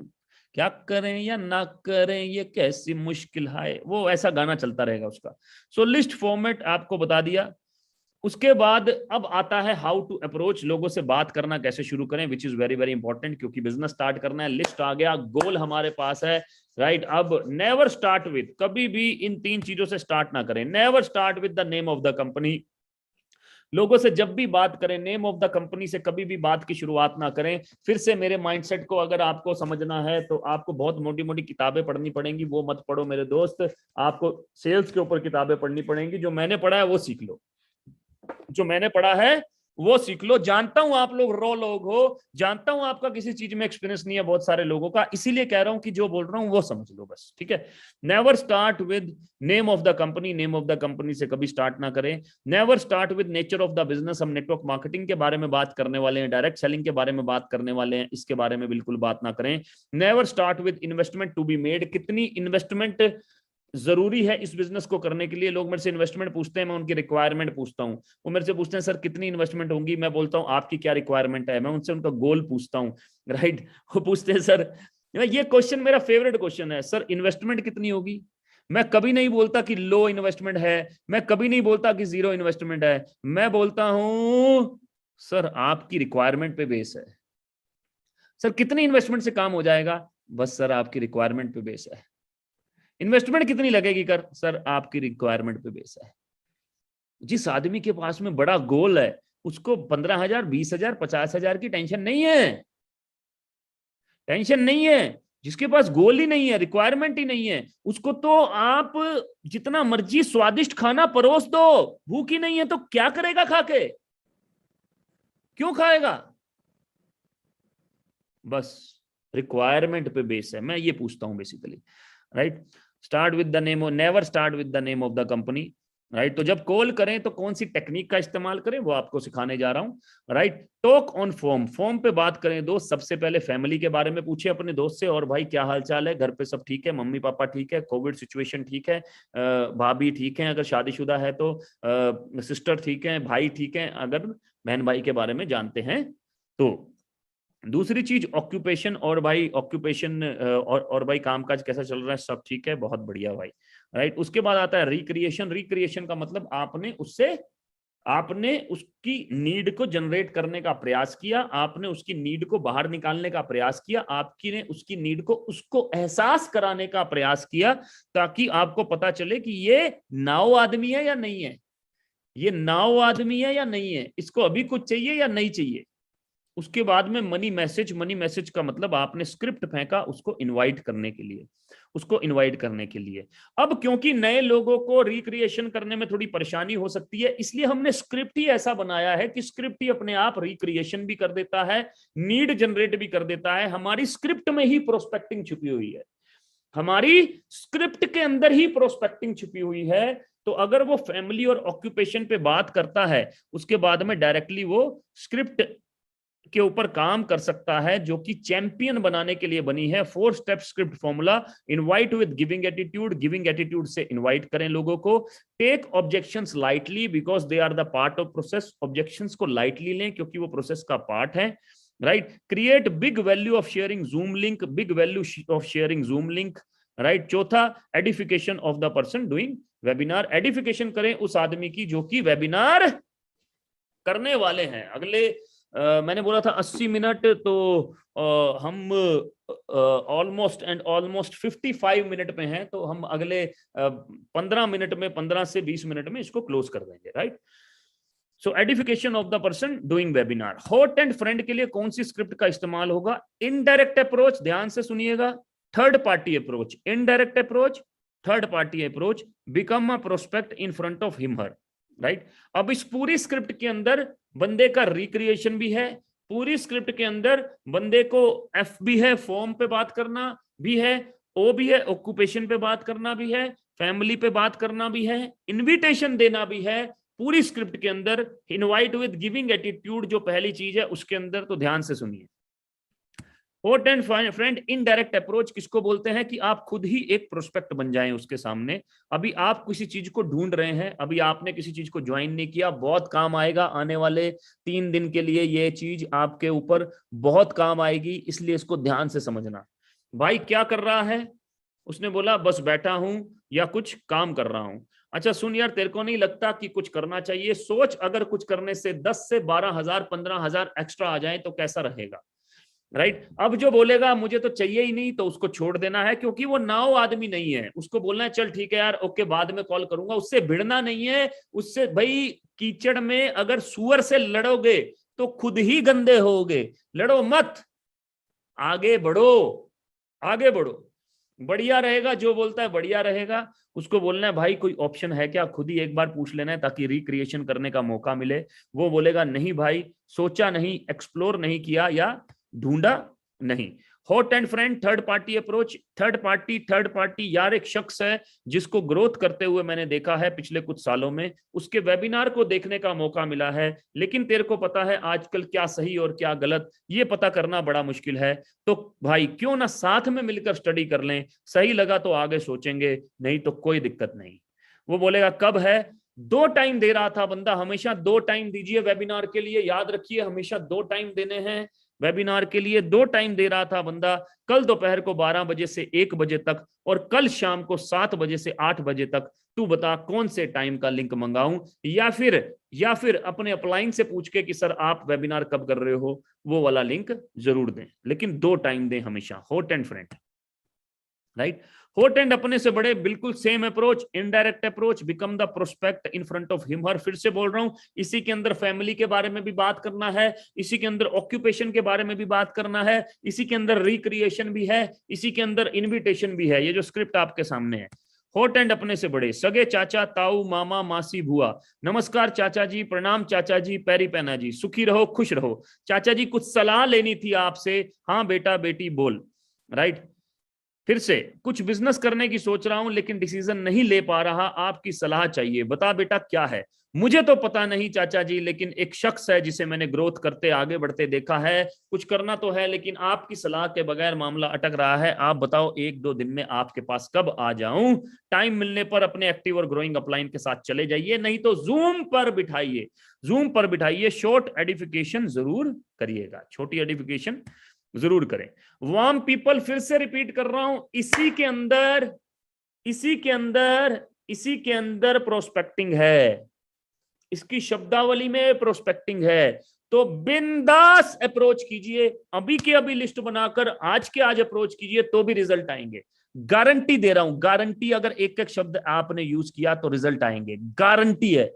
क्या करें या ना करें ये कैसी मुश्किल है, वो ऐसा गाना चलता रहेगा उसका। सो लिस्ट फॉर्मेट आपको बता दिया। उसके बाद अब आता है हाउ टू अप्रोच, लोगों से बात करना कैसे शुरू करें, which is very very important, क्योंकि बिजनेस स्टार्ट करना है। लिस्ट आ गया, गोल हमारे पास है, राइट। अब नेवर स्टार्ट विद, कभी भी इन 3 चीजों से स्टार्ट ना करें। Never start with the name of the company. लोगों से जब भी बात करें नेम ऑफ द कंपनी से कभी भी बात की शुरुआत ना करें। फिर से मेरे माइंडसेट को अगर आपको समझना है तो आपको बहुत मोटी मोटी किताबें पढ़नी पड़ेंगी, वो मत पढ़ो मेरे दोस्त। आपको सेल्स के ऊपर किताबें पढ़नी पड़ेंगी, जो मैंने पढ़ा है वो सीख लो, जो मैंने पढ़ा है वो सीख लो। जानता हूं आप लोग रॉ लोग हो, जानता हूं आपका किसी चीज में एक्सपीरियंस नहीं है बहुत सारे लोगों का, इसीलिए कह रहा हूं कि जो बोल रहा हूं वो समझ लो बस, ठीक है। Never start with name of the company, name of the company से कभी स्टार्ट ना करें। Never start with nature of the business, हम नेटवर्क मार्केटिंग के बारे में बात करने वाले हैं, डायरेक्ट सेलिंग के बारे में बात करने वाले हैं, इसके बारे में बिल्कुल बात ना करें। Never start with investment to be made, कितनी इन्वेस्टमेंट जरूरी है इस बिजनेस को करने के लिए। लोग मेरे से इन्वेस्टमेंट पूछते हैं, मैं उनकी रिक्वायरमेंट पूछता हूँ। वो मेरे से पूछते हैं सर कितनी इन्वेस्टमेंट होगी, मैं बोलता हूँ आपकी क्या रिक्वायरमेंट है, मैं उनसे उनका गोल पूछता हूँ, राइट। वो पूछते हैं सर, ये क्वेश्चन मेरा फेवरेट क्वेश्चन है, सर इन्वेस्टमेंट कितनी होगी। मैं कभी नहीं बोलता कि लो इन्वेस्टमेंट है, मैं कभी नहीं बोलता कि जीरो इन्वेस्टमेंट है, मैं बोलता हूं सर आपकी रिक्वायरमेंट पे बेस है। सर कितनी इन्वेस्टमेंट से काम हो जाएगा, बस सर आपकी रिक्वायरमेंट पे बेस है। इन्वेस्टमेंट कितनी लगेगी कर, सर आपकी रिक्वायरमेंट पे बेस है। जिस आदमी के पास में बड़ा गोल है उसको 15,000, 20,000, 50,000 की टेंशन नहीं है, टेंशन नहीं है। जिसके पास गोल ही नहीं है, रिक्वायरमेंट ही नहीं है, उसको तो आप जितना मर्जी स्वादिष्ट खाना परोस दो, भूख ही नहीं है तो क्या करेगा खा के, क्यों खाएगा। बस रिक्वायरमेंट पे बेस है, मैं ये पूछता हूं basically, right. Start with the name, never start with the name of the company, right. तो जब कॉल करें तो कौन सी टेक्निक का इस्तेमाल करें वो आपको सिखाने जा रहा हूं, right. Talk on form, form पे बात करें दोस्त। सबसे पहले फैमिली के बारे में पूछे अपने दोस्त से, और भाई क्या हाल चाल है, घर पे सब ठीक है, मम्मी पापा ठीक है, कोविड सिचुएशन ठीक है, भाभी ठीक है अगर शादीशुदा है तो, सिस्टर ठीक है, भाई ठीक है अगर बहन भाई के बारे में जानते हैं तो। दूसरी चीज ऑक्यूपेशन, और भाई ऑक्यूपेशन और भाई कामकाज कैसा चल रहा है, सब ठीक है, बहुत बढ़िया भाई, राइट। उसके बाद आता है रिक्रिएशन। रिक्रिएशन का मतलब आपने उसकी नीड को जनरेट करने का प्रयास किया, आपने उसकी नीड को बाहर निकालने का प्रयास किया, आपकी ने उसकी नीड को उसको एहसास कराने का प्रयास किया, ताकि आपको पता चले कि ये नाव आदमी है या नहीं है, ये नाव आदमी है या नहीं है, इसको अभी कुछ चाहिए या नहीं चाहिए। उसके बाद में मनी मैसेज। मनी मैसेज का मतलब आपने स्क्रिप्ट फेंका उसको इनवाइट करने के लिए, उसको इनवाइट करने के लिए। अब क्योंकि नए लोगों को रिक्रिएशन करने में थोड़ी परेशानी हो सकती है, इसलिए हमने स्क्रिप्ट ही ऐसा बनाया है कि स्क्रिप्ट ही अपने आप रिक्रिएशन भी कर देता है, नीड जनरेट भी कर देता है। हमारी स्क्रिप्ट में ही प्रोस्पेक्टिंग छुपी हुई है, हमारी स्क्रिप्ट के अंदर ही प्रोस्पेक्टिंग छुपी हुई है। तो अगर वो फैमिली और ऑक्यूपेशन पे बात करता है, उसके बाद में डायरेक्टली वो स्क्रिप्ट के ऊपर काम कर सकता है, जो कि चैंपियन बनाने के लिए बनी है। 4 step script formula. Invite with giving attitude, giving attitude से इनवाइट करें लोगों को। Take objections lightly because they are the part of process, objections को लाइटली लें क्योंकि वो प्रोसेस का पार्ट है, right. Create big value of sharing Zoom link, big value of sharing Zoom link, right. चौथा, edification of the person doing webinar. Edification करें उस आदमी की जो कि वेबिनार करने वाले हैं। अगले मैंने बोला था 80 मिनट, तो हम ऑलमोस्ट एंड ऑलमोस्ट 55 मिनट में हैं, तो हम अगले 15 मिनट में, 15 से 20 मिनट में इसको क्लोज कर देंगे, right. So edification of the person doing webinar. Hot and friend के लिए कौन सी स्क्रिप्ट का इस्तेमाल होगा, इनडायरेक्ट अप्रोच, ध्यान से सुनिएगा, third party approach, indirect approach, third party approach, become a prospect in front of him her, right. अब इस पूरी स्क्रिप्ट के अंदर बंदे का रिक्रिएशन भी है, पूरी स्क्रिप्ट के अंदर बंदे को एफ भी है, फॉर्म पे बात करना भी है, ओ भी है, ऑक्यूपेशन पे बात करना भी है, फैमिली पे बात करना भी है, इनविटेशन देना भी है। पूरी स्क्रिप्ट के अंदर इनवाइट विद गिविंग एटीट्यूड जो पहली चीज है उसके अंदर, तो ध्यान से सुनिए। Hot and friend, indirect approach किसको बोलते हैं कि आप खुद ही एक प्रोस्पेक्ट बन जाएं उसके सामने। अभी आप किसी चीज को ढूंढ रहे हैं, अभी आपने किसी चीज को ज्वाइन नहीं किया, बहुत काम आएगा आने वाले 3 दिन के लिए, ये चीज आपके ऊपर बहुत काम आएगी, इसलिए इसको ध्यान से समझना। भाई क्या कर रहा है, उसने बोला बस बैठा हूं या कुछ काम कर रहा हूं। अच्छा सुन यार, तेरे को नहीं लगता कि कुछ करना चाहिए, सोच अगर कुछ करने से 10 से 12,000 15,000 एक्स्ट्रा आ जाए तो कैसा रहेगा, राइट। अब जो बोलेगा मुझे तो चाहिए ही नहीं, तो उसको छोड़ देना है, क्योंकि वो नाव आदमी नहीं है। उसको बोलना है चल ठीक है यार, ओके बाद में कॉल करूंगा, उससे भिड़ना नहीं है। उससे भाई कीचड़ में अगर सुअर से लड़ोगे तो खुद ही गंदे होगे, लड़ो मत, आगे बढ़ो, आगे बढ़ो। बढ़िया रहेगा जो बोलता है, बढ़िया रहेगा। उसको बोलना है भाई कोई ऑप्शन है क्या, खुद ही एक बार पूछ लेना है ताकि रिक्रिएशन करने का मौका मिले। वो बोलेगा नहीं भाई, सोचा नहीं, एक्सप्लोर नहीं किया या ढूंढा नहीं। Hot and friend, third party approach. Third party यार एक शख्स है जिसको ग्रोथ करते हुए मैंने देखा है पिछले कुछ सालों में, उसके वेबिनार को देखने का मौका मिला है, लेकिन तेरे को पता है आजकल क्या सही और क्या गलत ये पता करना बड़ा मुश्किल है। तो भाई क्यों ना साथ में मिलकर स्टडी कर लें, सही लगा तो आगे सोचेंगे, नहीं तो कोई दिक्कत नहीं। वो बोलेगा कब है, 2 टाइम दे रहा था बंदा, हमेशा 2 टाइम दीजिए वेबिनार के लिए, याद रखिए हमेशा 2 टाइम देने हैं वेबिनार के लिए। 2 टाइम दे रहा था बंदा, कल दोपहर को 12 बजे से 1 बजे तक और कल शाम को 7 बजे से 8 बजे तक। तू बता कौन से टाइम का लिंक मंगाऊं, या फिर अपने अपलाइन से पूछ के कि सर आप वेबिनार कब कर रहे हो, वो वाला लिंक जरूर दें, लेकिन 2 टाइम दें हमेशा। Hot and friend, right. Hot and अपने से बड़े, बिल्कुल same approach, indirect approach, become the prospect in front of him her. फिर से बोल रहा हूं, इसी के अंदर फैमिली के बारे में भी बात करना है, इसी के अंदर ऑक्यूपेशन के बारे में भी बात करना है, इसी के अंदर रिक्रिएशन भी है, इसी के अंदर इन्विटेशन भी है। ये जो स्क्रिप्ट आपके सामने है, हॉट एंड अपने से बड़े, सगे चाचा, ताऊ, मामा, मासी, बुआ, नमस्कार चाचा जी, प्रणाम चाचा जी, पैरी पहना जी, सुखी रहो खुश रहो चाचा जी, कुछ सलाह लेनी थी आपसे। हाँ बेटा बेटी बोल, राइट। फिर से, कुछ बिजनेस करने की सोच रहा हूं लेकिन डिसीजन नहीं ले पा रहा, आपकी सलाह चाहिए, बता बेटा क्या है। मुझे तो पता नहीं चाचा जी, लेकिन एक शख्स है जिसे मैंने ग्रोथ करते आगे बढ़ते देखा है, कुछ करना तो है लेकिन आपकी सलाह के बगैर मामला अटक रहा है। आप बताओ 1-2 दिन में आपके पास कब आ जाऊं। टाइम मिलने पर अपने एक्टिव और ग्रोइंग अपलाइन के साथ चले जाइए, नहीं तो जूम पर बिठाइए, जूम पर बिठाइए, शॉर्ट एडिफिकेशन जरूर करिएगा, छोटी एडिफिकेशन जरूर करें। वार्म पीपल, फिर से रिपीट कर रहा हूं, इसी के अंदर प्रोस्पेक्टिंग है, इसकी शब्दावली में प्रोस्पेक्टिंग है। तो बिंदास अप्रोच कीजिए, अभी के अभी लिस्ट बनाकर आज के आज अप्रोच कीजिए तो भी रिजल्ट आएंगे, गारंटी दे रहा हूं, गारंटी। अगर एक एक शब्द आपने यूज किया तो रिजल्ट आएंगे, गारंटी है,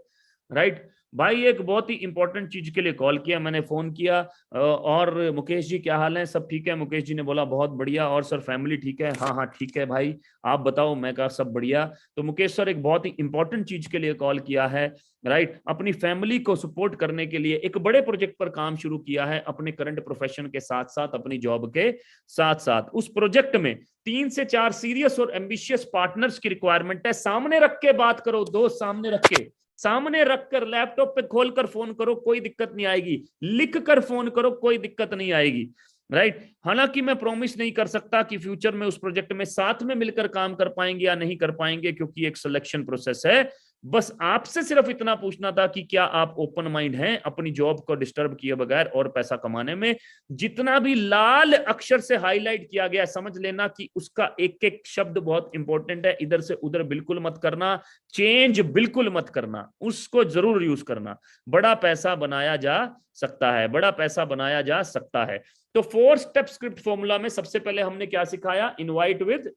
राइट। भाई एक बहुत ही इंपॉर्टेंट चीज के लिए कॉल किया मैंने, फोन किया और मुकेश जी क्या हाल है, सब ठीक है। मुकेश जी ने बोला बहुत बढ़िया, और सर फैमिली ठीक है, हाँ हाँ ठीक है भाई, आप बताओ। मैं कहा सब बढ़िया। तो मुकेश सर एक बहुत ही इंपॉर्टेंट चीज के लिए कॉल किया है, राइट। अपनी फैमिली को सपोर्ट करने के लिए एक बड़े प्रोजेक्ट पर काम शुरू किया है, अपने करंट प्रोफेशन के साथ साथ, अपनी जॉब के साथ साथ। उस प्रोजेक्ट में 3 से 4 सीरियस और एम्बिशियस पार्टनर्स की रिक्वायरमेंट है। सामने रख के बात करो दोस्त, सामने रख के, सामने रखकर लैपटॉप पे खोलकर फोन करो, कोई दिक्कत नहीं आएगी, लिख कर फोन करो, कोई दिक्कत नहीं आएगी, राइट। हालांकि मैं प्रॉमिस नहीं कर सकता कि फ्यूचर में उस प्रोजेक्ट में साथ में मिलकर काम कर पाएंगे या नहीं कर पाएंगे, क्योंकि एक सिलेक्शन प्रोसेस है। बस आपसे सिर्फ इतना पूछना था कि क्या आप ओपन माइंड हैं अपनी जॉब को डिस्टर्ब किए बगैर और पैसा कमाने में। जितना भी लाल अक्षर से हाईलाइट किया गया समझ लेना कि उसका एक एक शब्द बहुत इंपॉर्टेंट है, इधर से उधर बिल्कुल मत करना, चेंज बिल्कुल मत करना, उसको जरूर यूज करना। बड़ा पैसा बनाया जा सकता है, बड़ा पैसा बनाया जा सकता है। तो 4 स्टेप स्क्रिप्ट फॉर्मूला में सबसे पहले हमने क्या सिखाया, इनवाइट विद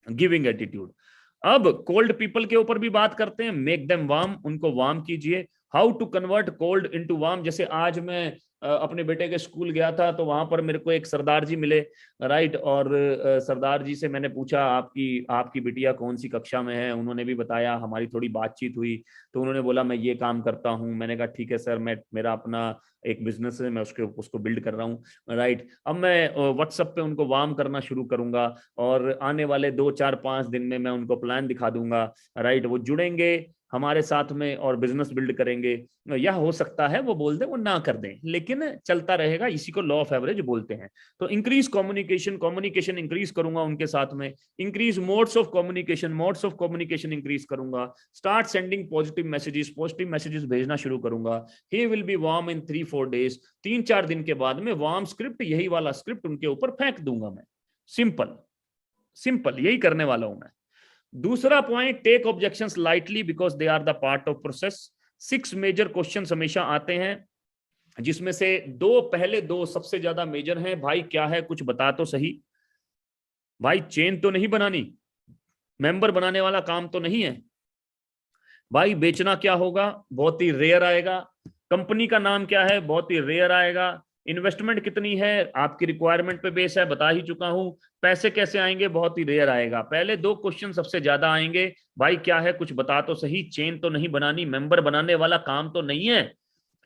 गिविंग एटीट्यूड। अब कोल्ड पीपल के ऊपर भी बात करते हैं, मेक देम वार्म, उनको वार्म कीजिए। How to convert cold into warm, जैसे आज मैं अपने बेटे के स्कूल गया था तो वहां पर मेरे को एक सरदार जी मिले, राइट। और सरदार जी से मैंने पूछा आपकी आपकी बिटिया कौन सी कक्षा में है, उन्होंने भी बताया, हमारी थोड़ी बातचीत हुई। तो उन्होंने बोला मैं ये काम करता हूँ। मैंने कहा ठीक है सर, मैं मेरा अपना एक बिजनेस है, मैं उसको बिल्ड कर रहा हूँ, राइट। अब मैं व्हाट्सएप पे उनको वार्म करना शुरू करूंगा और आने वाले 2-4-5 दिन में मैं उनको प्लान दिखा दूंगा, राइट। वो जुड़ेंगे हमारे साथ में और बिजनेस बिल्ड करेंगे। या हो सकता है वो बोल दें, वो ना कर दें, लेकिन चलता रहेगा, इसी को लॉ ऑफ एवरेज बोलते हैं। तो इंक्रीज कम्युनिकेशन इंक्रीज करूंगा उनके साथ में, increase modes of communication increase करूंगा, स्टार्ट सेंडिंग पॉजिटिव मैसेजेस भेजना शुरू करूंगा। He will be warm in 3-4 days, 3-4 दिन के बाद में वार्म स्क्रिप्ट, यही वाला स्क्रिप्ट उनके ऊपर फेंक दूंगा मैं। सिंपल यही करने वाला हूं मैं। दूसरा point, take objections lightly because they are the part of process. 6 major question हमेशा आते हैं, जिसमें से पहले दो सबसे ज्यादा मेजर हैं। भाई क्या है, कुछ बता तो सही। भाई चेन तो नहीं बनानी, मेंबर बनाने वाला काम तो नहीं है। भाई बेचना क्या होगा, बहुत ही रेयर आएगा। कंपनी का नाम क्या है, बहुत ही रेयर आएगा। इन्वेस्टमेंट कितनी है, आपकी रिक्वायरमेंट पे बेस है, बता ही चुका हूं। पैसे कैसे आएंगे, बहुत ही रेयर आएगा। पहले 2 क्वेश्चन सबसे ज्यादा आएंगे। भाई क्या है, कुछ बता तो सही, चेन तो नहीं बनानी, मेंबर बनाने वाला काम तो नहीं है,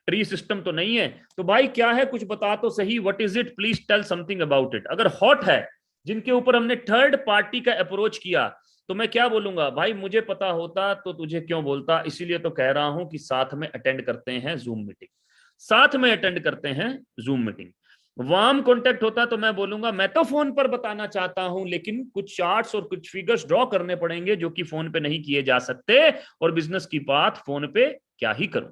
ट्री सिस्टम तो नहीं है, तो भाई क्या है, कुछ बता तो सही, what is it, please tell something about it. अगर हॉट है, जिनके ऊपर हमने थर्ड पार्टी का अप्रोच किया, तो मैं क्या बोलूंगा, भाई मुझे पता होता तो तुझे क्यों बोलता, इसीलिए तो कह रहा हूं कि साथ में अटेंड करते हैं जूम मीटिंग, साथ में अटेंड करते हैं जूम मीटिंग। वार्म कॉन्टेक्ट होता तो मैं बोलूंगा मैं तो फोन पर बताना चाहता हूं, लेकिन कुछ चार्ट्स और कुछ फिगर्स ड्रॉ करने पड़ेंगे जो कि फोन पे नहीं किए जा सकते, और बिजनेस की बात फोन पे क्या ही करूं,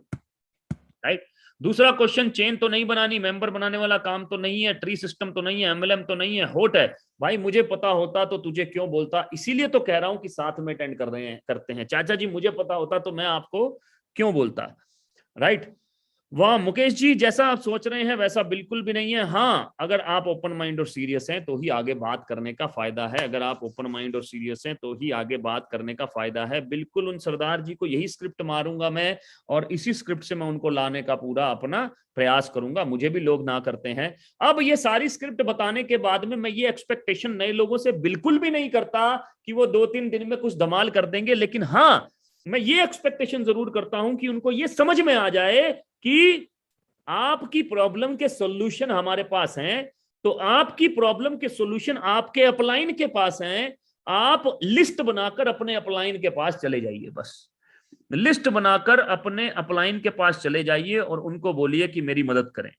राइट। दूसरा क्वेश्चन, चेन तो नहीं बनानी, मेंबर बनाने वाला काम तो नहीं है, ट्री सिस्टम तो नहीं है, एमएलएम तो नहीं है, होट है। भाई मुझे पता होता तो तुझे क्यों बोलता, इसीलिए तो कह रहा हूं कि साथ में अटेंड कर रहे हैं, करते हैं। चाचा जी मुझे पता होता तो मैं आपको क्यों बोलता, राइट। वाह मुकेश जी, जैसा आप सोच रहे हैं वैसा बिल्कुल भी नहीं है। हाँ, अगर आप ओपन माइंड और सीरियस हैं तो ही आगे बात करने का फायदा है, अगर आप ओपन माइंड और सीरियस हैं तो ही आगे बात करने का फायदा है। बिल्कुल उन सरदार जी को यही स्क्रिप्ट मारूंगा मैं, और इसी स्क्रिप्ट से मैं उनको लाने का पूरा अपना प्रयास करूंगा। मुझे भी लोग ना करते हैं। अब ये सारी स्क्रिप्ट बताने के बाद में मैं ये एक्सपेक्टेशन नए लोगों से बिल्कुल भी नहीं करता कि वो 2-3 दिन में कुछ धमाल कर देंगे, लेकिन हाँ, मैं ये एक्सपेक्टेशन जरूर करता हूं कि उनको ये समझ में आ जाए कि आपकी प्रॉब्लम के सॉल्यूशन हमारे पास हैं, तो आपकी प्रॉब्लम के सॉल्यूशन आपके अपलाइन के पास हैं। आप लिस्ट बनाकर अपने अपलाइन के पास चले जाइए, बस लिस्ट बनाकर अपने अपलाइन के पास चले जाइए और उनको बोलिए कि मेरी मदद करें।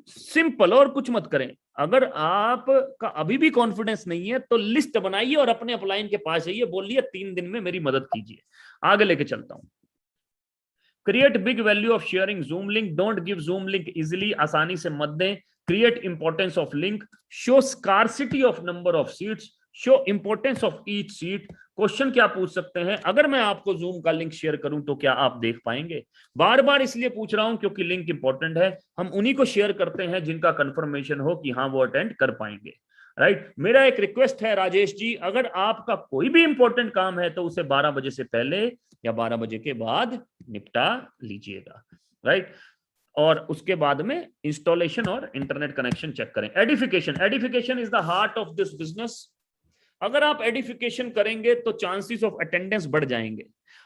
सिंपल, और कुछ मत करें। अगर आपका अभी भी कॉन्फिडेंस नहीं है तो लिस्ट बनाइए और अपने अपलाइन के पास जाइए, बोलिए 3 दिन में मेरी मदद कीजिए। आगे लेके चलता हूं। Create big value of sharing Zoom link, don't give zoom link easily, आसानी से मत दें। Create importance of link, show scarcity of number of seats, show importance of each seat. Question क्या पूछ सकते हैं, अगर मैं आपको जूम का लिंक शेयर करूं तो क्या आप देख पाएंगे? बार बार इसलिए पूछ रहा हूं क्योंकि लिंक इंपॉर्टेंट है। हम उन्हीं को शेयर करते हैं जिनका कंफर्मेशन हो कि हाँ वो अटेंड कर पाएंगे, राइट। मेरा एक रिक्वेस्ट है राजेश जी, अगर आपका कोई भी इंपॉर्टेंट काम है तो उसे 12 बजे से पहले या 12 बजे के बाद निपटा लीजिएगा, राइट। और उसके बाद में इंस्टॉलेशन और इंटरनेट कनेक्शन चेक करें। Edification, edification is the heart of this business. अगर आप एडिफिकेशन करेंगे तो चांसेस ऑफ अटेंडेंस बढ़ जाएंगे।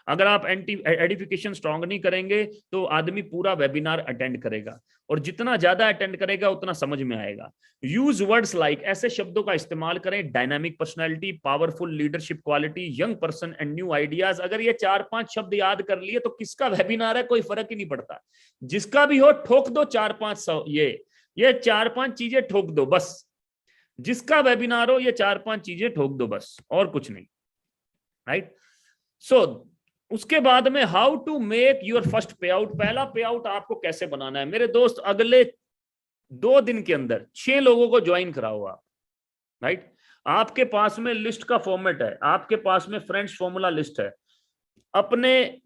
अगर आप एडिफिकेशन स्ट्रांग नहीं करेंगे तो आदमी पूरा वेबिनार अटेंड करेगा, और जितना ज्यादा अटेंड करेगा उतना समझ में आएगा। यूज वर्ड्स लाइक, ऐसे शब्दों का इस्तेमाल करें, dynamic personality, powerful leadership quality, young person and new ideas. अगर ये 4-5 शब्द याद कर लिए तो किसका वेबिनार है कोई फर्क ही नहीं पड़ता, जिसका भी हो ठोक दो 4-5 ये 4-5 चीजें ठोक दो बस। जिसका वेबिनार हो ये 4-5 चीजें ठोक दो बस, और कुछ नहीं, राइट। सो उसके बाद में how to make your first pay out. पहला पे आउट आपको कैसे बनाना है मेरे दोस्त, अगले 2 दिन के अंदर 6 लोगों को ज्वाइन कराओ आप, राइट। आपके पास में लिस्ट का फॉर्मेट है, आपके पास में फ्रेंड्स फॉर्मूला लिस्ट है। अपने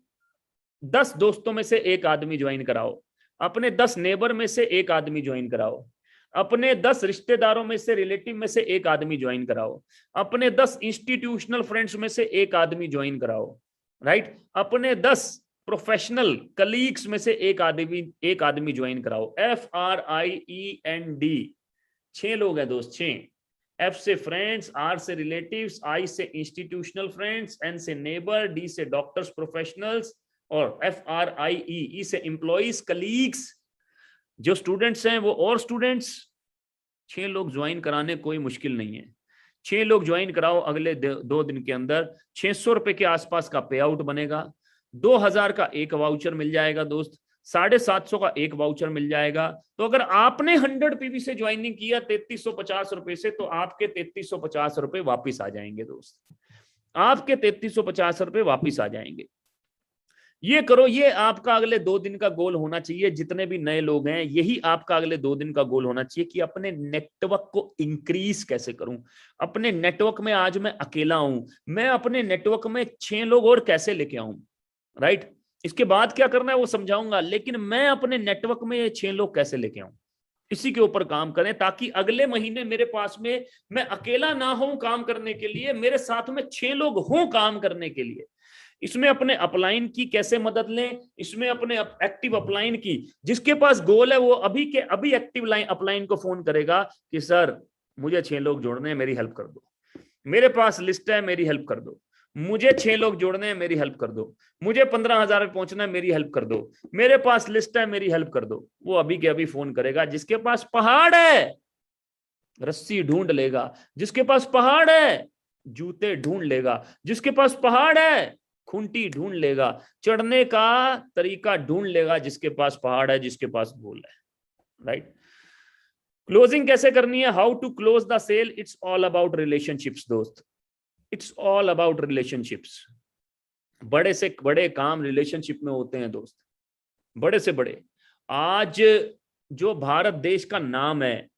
10 दोस्तों में से एक आदमी ज्वाइन कराओ, अपने 10 नेबर में से एक आदमी ज्वाइन कराओ, अपने 10 रिश्तेदारों में से, रिलेटिव में से एक आदमी ज्वाइन कराओ, अपने 10 इंस्टीट्यूशनल फ्रेंड्स में से एक आदमी ज्वाइन कराओ, राइट। अपने 10 प्रोफेशनल कलीग्स में से एक आदमी ज्वाइन कराओ। FRIEND, 6 लोग हैं दोस्त, 6। F से फ्रेंड्स, R से रिलेटिव्स, I से इंस्टीट्यूशनल फ्रेंड्स, N से नेबर, D से डॉक्टर्स प्रोफेशनल्स, और FRIE से एम्प्लॉइज कलीग्स। जो स्टूडेंट्स हैं वो और स्टूडेंट्स। 6 लोग ज्वाइन कराने कोई मुश्किल नहीं है। 6 लोग ज्वाइन कराओ, अगले 2 दिन के अंदर 600 रुपए के आसपास का पे आउट बनेगा। 2000 का एक वाउचर मिल जाएगा दोस्त, 750 का एक वाउचर मिल जाएगा। तो अगर आपने 100 पीवी से ज्वाइनिंग किया 3350 रुपए से, तो आपके 3350 रुपए वापिस आ जाएंगे दोस्त, आपके 3350 रुपए वापिस आ जाएंगे। ये करो, ये आपका अगले 2 दिन का गोल होना चाहिए। जितने भी नए लोग हैं यही आपका अगले 2 दिन का गोल होना चाहिए कि अपने नेटवर्क को इंक्रीज कैसे करूं। अपने नेटवर्क में आज मैं अकेला हूं, मैं अपने नेटवर्क में 6 लोग और कैसे लेके आऊं, राइट। इसके बाद क्या करना है वो समझाऊंगा, लेकिन मैं अपने नेटवर्क में 6 लोग कैसे लेके आऊं, इसी के ऊपर काम करें, ताकि अगले महीने मेरे पास में मैं अकेला ना हूं काम करने के लिए, मेरे साथ में 6 लोग हों काम करने के लिए। इसमें अपने अपलाइन की कैसे मदद लें, इसमें अपने एक्टिव अपलाइन की, जिसके पास गोल है वो अभी के अभी एक्टिव लाइन अपलाइन को फोन करेगा कि सर मुझे 6 लोग जोड़ने हैं, मेरी हेल्प कर दो, मेरे पास लिस्ट है, मेरी हेल्प कर दो। मुझे 6 लोग जोड़ने हैं, मेरी हेल्प कर दो। मुझे 15,000 पे पहुंचना है, मेरी हेल्प कर दो। मेरे पास लिस्ट है, मेरी हेल्प कर दो। वो अभी के अभी फोन करेगा। जिसके पास पहाड़ है रस्सी ढूंढ लेगा, जिसके पास पहाड़ है जूते ढूंढ लेगा, जिसके पास पहाड़ है खूंटी ढूंढ लेगा, चढ़ने का तरीका ढूंढ लेगा, जिसके पास पहाड़ है, जिसके पास गोल है। राइट। क्लोजिंग कैसे करनी है, how to close the sale, it's all about relationships दोस्त। It's all about relationships. बड़े से बड़े काम रिलेशनशिप में होते हैं दोस्त, बड़े से बड़े। आज जो भारत देश का नाम है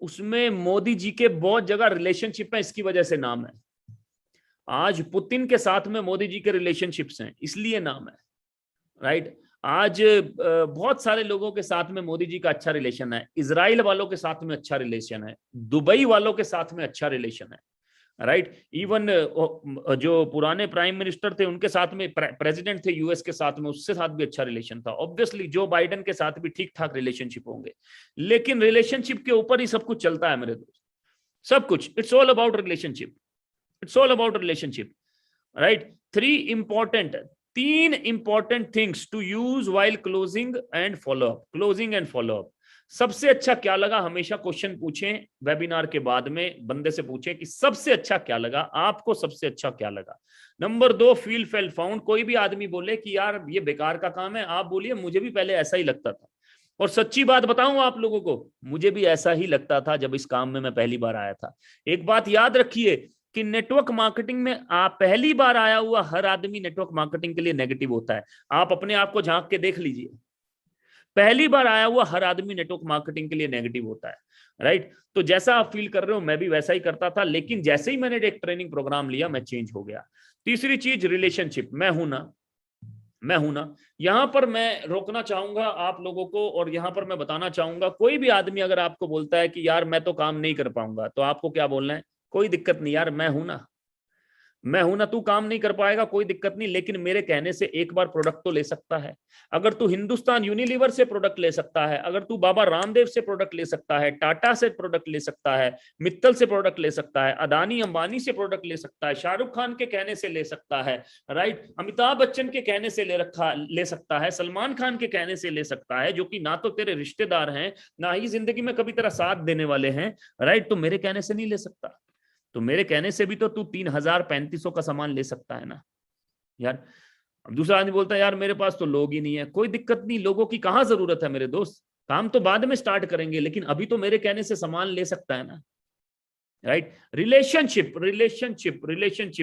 उसमें मोदी जी के बहुत जगह रिलेशनशिप है, इसकी वजह से नाम है। आज पुतिन के साथ में मोदी जी के रिलेशनशिप्स हैं, इसलिए नाम है। राइट। आज बहुत सारे लोगों के साथ में मोदी जी का अच्छा रिलेशन है। इजराइल वालों के साथ में अच्छा रिलेशन है, दुबई वालों के साथ में अच्छा रिलेशन है। राइट। इवन जो पुराने प्राइम मिनिस्टर थे उनके साथ में, प्रेसिडेंट थे यूएस के साथ में, उससे साथ भी अच्छा रिलेशन था। ऑब्वियसली जो बाइडेन के साथ भी ठीक ठाक रिलेशनशिप होंगे, लेकिन रिलेशनशिप के ऊपर ही सब कुछ चलता है मेरे दोस्त, सब कुछ। It's all about relationship, it's all about relationship. Right. तीन important things to use while closing and follow up. Closing and follow up. सबसे अच्छा क्या लगा, हमेशा क्वेश्चन पूछें वेबिनार के बाद में, बंदे से पूछें कि सबसे अच्छा क्या लगा आपको, सबसे अच्छा क्या लगा। Number 2, feel felt found. कोई भी आदमी बोले कि यार ये बेकार का काम है, आप बोलिए मुझे भी पहले ऐसा ही लगता था। और सच्ची बात बताऊं आप लोगों को, मुझे भी ऐसा ही लगता था जब इस काम में मैं पहली बार आया था। एक बात याद रखिए कि नेटवर्क मार्केटिंग में आप पहली बार आया हुआ हर आदमी नेटवर्क मार्केटिंग के लिए नेगेटिव होता है। आप अपने आप को झांक के देख लीजिए, पहली बार आया हुआ हर आदमी नेटवर्क मार्केटिंग के लिए नेगेटिव होता है। राइट। तो जैसा आप फील कर रहे हो मैं भी वैसा ही करता था, लेकिन जैसे ही मैंने एक ट्रेनिंग प्रोग्राम लिया मैं चेंज हो गया। तीसरी चीज रिलेशनशिप। मैं हूं ना, यहां पर मैं रोकना चाहूंगा आप लोगों को, और यहां पर मैं बताना चाहूंगा, कोई भी आदमी अगर आपको बोलता है कि यार मैं तो काम नहीं कर पाऊंगा, तो आपको क्या बोलना है, कोई दिक्कत नहीं यार, मैं हूं ना, तू काम नहीं कर पाएगा कोई दिक्कत नहीं, लेकिन मेरे कहने से एक बार प्रोडक्ट तो ले सकता है। अगर तू हिंदुस्तान यूनिलीवर से प्रोडक्ट ले सकता है, अगर तू बाबा रामदेव से प्रोडक्ट ले सकता है, टाटा से प्रोडक्ट ले सकता है, मित्तल से प्रोडक्ट ले सकता है, अदानी अंबानी से प्रोडक्ट ले सकता है, शाहरुख खान के कहने से ले सकता है, राइट, अमिताभ बच्चन के कहने से ले सकता है, सलमान खान के कहने से ले सकता है, जो कि ना तो तेरे रिश्तेदार हैं ना ही जिंदगी में कभी तेरा साथ देने वाले हैं, राइट, तो मेरे कहने से नहीं ले सकता। तो मेरे कहने से भी तो तू 3,000-3,500 का सामान ले सकता है ना यार। अब दूसरा आदमी बोलता है यार मेरे पास तो लोग ही नहीं है, कोई दिक्कत नहीं, लोगों की कहां जरूरत है मेरे दोस्त, काम तो बाद में स्टार्ट करेंगे, लेकिन अभी तो मेरे कहने से सामान ले सकता है ना। राइट। रिलेशनशिप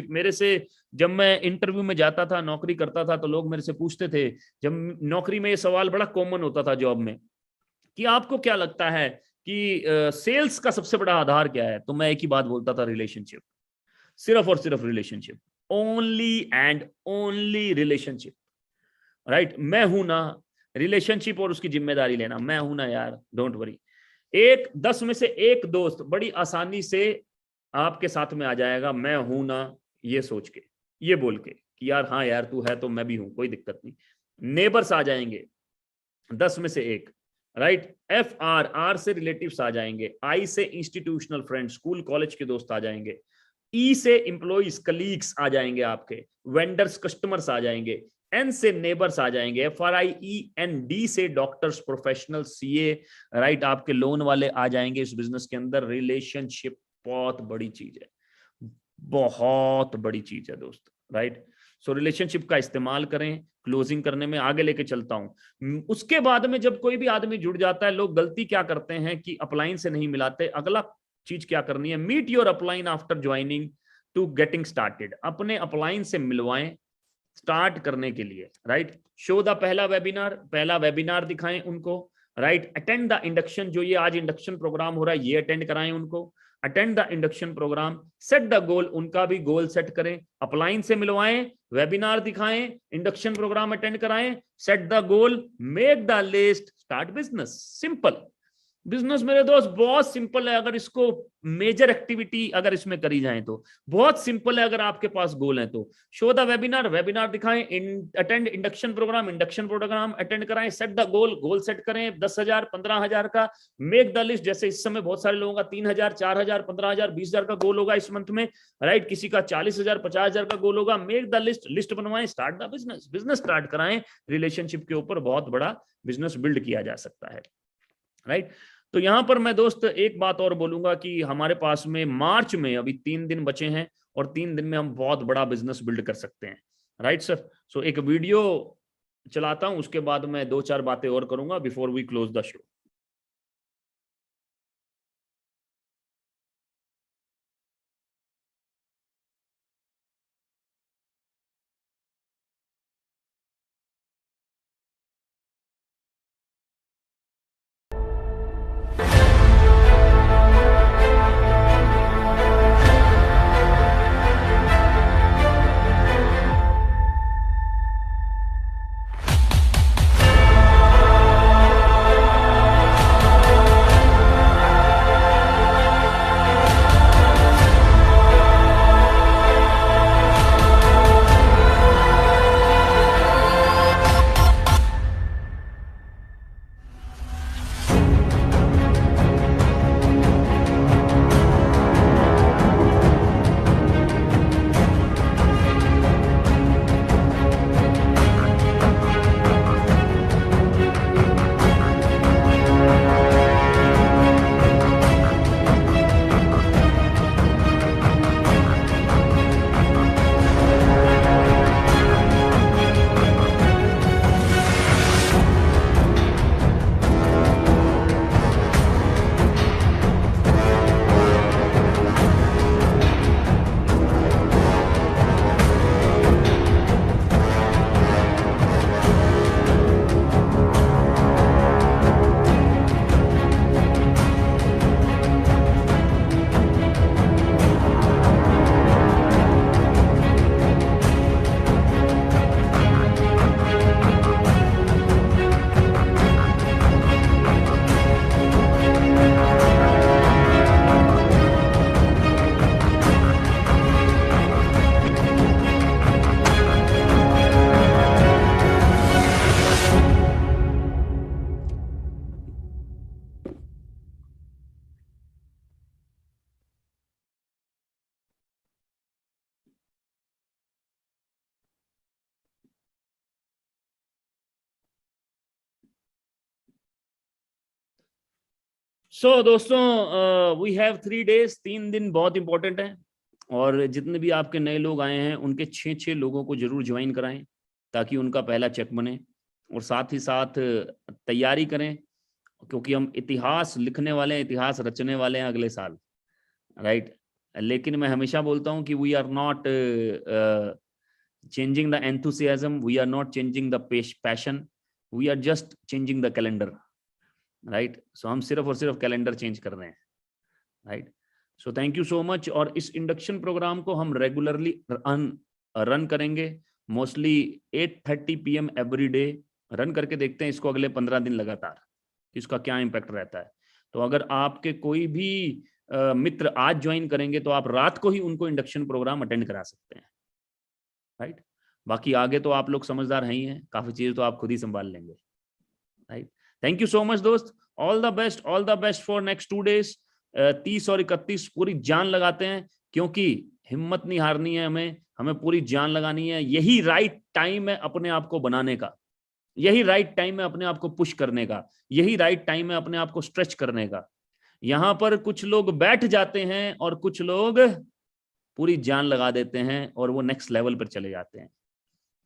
मेरे से, जब मैं इंटरव्यू में जाता था, नौकरी करता था, तो लोग मेरे से पूछते थे, जब नौकरी में ये सवाल बड़ा कॉमन होता था जॉब में, कि आपको क्या लगता है कि सेल्स का सबसे बड़ा आधार क्या है, तो मैं एक ही बात बोलता था, रिलेशनशिप, सिर्फ और सिर्फ relationship, only and only relationship. Right. मैं हूं ना, रिलेशनशिप और उसकी जिम्मेदारी लेना, मैं हूं ना यार, डोंट वरी। 10 में से एक दोस्त बड़ी आसानी से आपके साथ में आ जाएगा, मैं हूं ना, ये सोच के, ये बोल के कि यार हाँ यार तू है तो मैं भी हूं, कोई दिक्कत नहीं। नेबर्स आ जाएंगे 10 में से एक, राइट। आर से रिलेटिव्स आ जाएंगे, आई से इंस्टीट्यूशनल फ्रेंड्स, स्कूल कॉलेज के दोस्त आ जाएंगे, ई से इंप्लॉइज कलीग्स आ जाएंगे आपके, वेंडर्स कस्टमर्स आ जाएंगे, एन से नेबर्स आ जाएंगे, FRIEND से डॉक्टर्स प्रोफेशनल CA, राइट, आपके लोन वाले आ जाएंगे इस बिजनेस के अंदर। रिलेशनशिप बहुत बड़ी चीज है, बहुत बड़ी चीज है दोस्त, राइट। सो रिलेशनशिप का इस्तेमाल करें क्लोजिंग करने में। आगे लेके चलता हूं। उसके बाद में जब कोई भी आदमी जुड़ जाता है, लोग गलती क्या करते हैं कि अपलाइन से नहीं मिलाते। अगला चीज क्या करनी है, meet your upline after joining to getting started. अपने अपलाइन से मिलवाएं स्टार्ट करने के लिए, राइट। शो द पहला वेबिनार दिखाएं उनको, राइट। अटेंड द इंडक्शन, जो ये आज इंडक्शन प्रोग्राम हो रहा है ये अटेंड कराएं उनको, attend the induction program. Set the goal, उनका भी गोल सेट करें, अपलाइन से मिलवाएं, वेबिनार दिखाएं, इंडक्शन प्रोग्राम अटेंड कराएं, set the goal, make the list, start business, simple. Business मेरे दोस्त बहुत सिंपल है, अगर इसको मेजर एक्टिविटी अगर इसमें करी जाए तो बहुत सिंपल है। अगर आपके पास गोल है तो शो द वेबिनार, वेबिनार दिखाएं, अटेंड इंडक्शन प्रोग्राम अटेंड कराएं, set the goal, goal set करें 10,000 15,000 का, मेक द लिस्ट। जैसे इस समय बहुत सारे लोगों का 3,000 4,000 15,000 20,000 का गोल होगा इस मंथ में, राइट। किसी का 40,000 50,000 का गोल होगा। मेक द लिस्ट, लिस्ट बनवाएं, start the business, business start कराएं। रिलेशनशिप के ऊपर बहुत बड़ा बिजनेस बिल्ड किया जा सकता है, राइट। तो यहां पर मैं दोस्त एक बात और बोलूंगा कि हमारे पास में मार्च में अभी 3 दिन बचे हैं और 3 दिन में हम बहुत बड़ा बिजनेस बिल्ड कर सकते हैं, राइट सर। सो एक वीडियो चलाता हूं, उसके बाद मैं 2-4 बातें और करूंगा before we close the show. So दोस्तों वी हैव 3 days, 3 दिन बहुत इंपॉर्टेंट है। और जितने भी आपके नए लोग आए हैं उनके 6 लोगों को जरूर ज्वाइन कराएं ताकि उनका पहला चेक बने। और साथ ही साथ तैयारी करें क्योंकि हम इतिहास लिखने वाले हैं, इतिहास रचने वाले हैं अगले साल, राइट। लेकिन मैं हमेशा बोलता हूं कि we are not changing the enthusiasm, we are not changing the passion, we are just changing the calendar, right. So हम सिर्फ और सिर्फ कैलेंडर चेंज कर रहे हैं, right. So thank you so much. और इस इंडक्शन प्रोग्राम को हम रेगुलरली रन करेंगे, mostly 8:30 PM every day run करके देखते हैं इसको अगले 15 दिन लगातार, इसका क्या इम्पैक्ट रहता है। तो अगर आपके कोई भी मित्र आज ज्वाइन करेंगे तो आप रात को ही उनको इंडक्शन प्रोग्राम अटेंड करा सकते हैं, राइट। बाकी आगे तो आप लोग समझदार हैं ही हैं, काफी चीजें तो आप खुद ही संभाल लेंगे, right. Thank you so much दोस्त, all the best, all the best for next 2 days। 30 और 31 पूरी जान लगाते हैं क्योंकि हिम्मत नहीं हारनी है, हमें पूरी जान लगानी है। यही राइट टाइम है अपने आप को बनाने का, यही राइट टाइम है अपने आप को पुश करने का, यही राइट टाइम है अपने आप को स्ट्रेच करने का। यहां पर कुछ लोग बैठ जाते हैं और कुछ लोग पूरी जान लगा देते हैं और वो नेक्स्ट लेवल पर चले जाते हैं,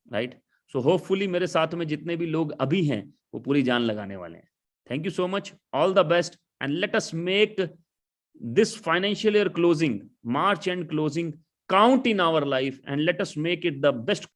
राइट। सो होपफुली मेरे साथ में जितने भी लोग अभी हैं वो पूरी जान लगाने वाले हैं। Thank you so much, all the best, and let us make this financial year closing, March end closing, count in our life, and let us make it the best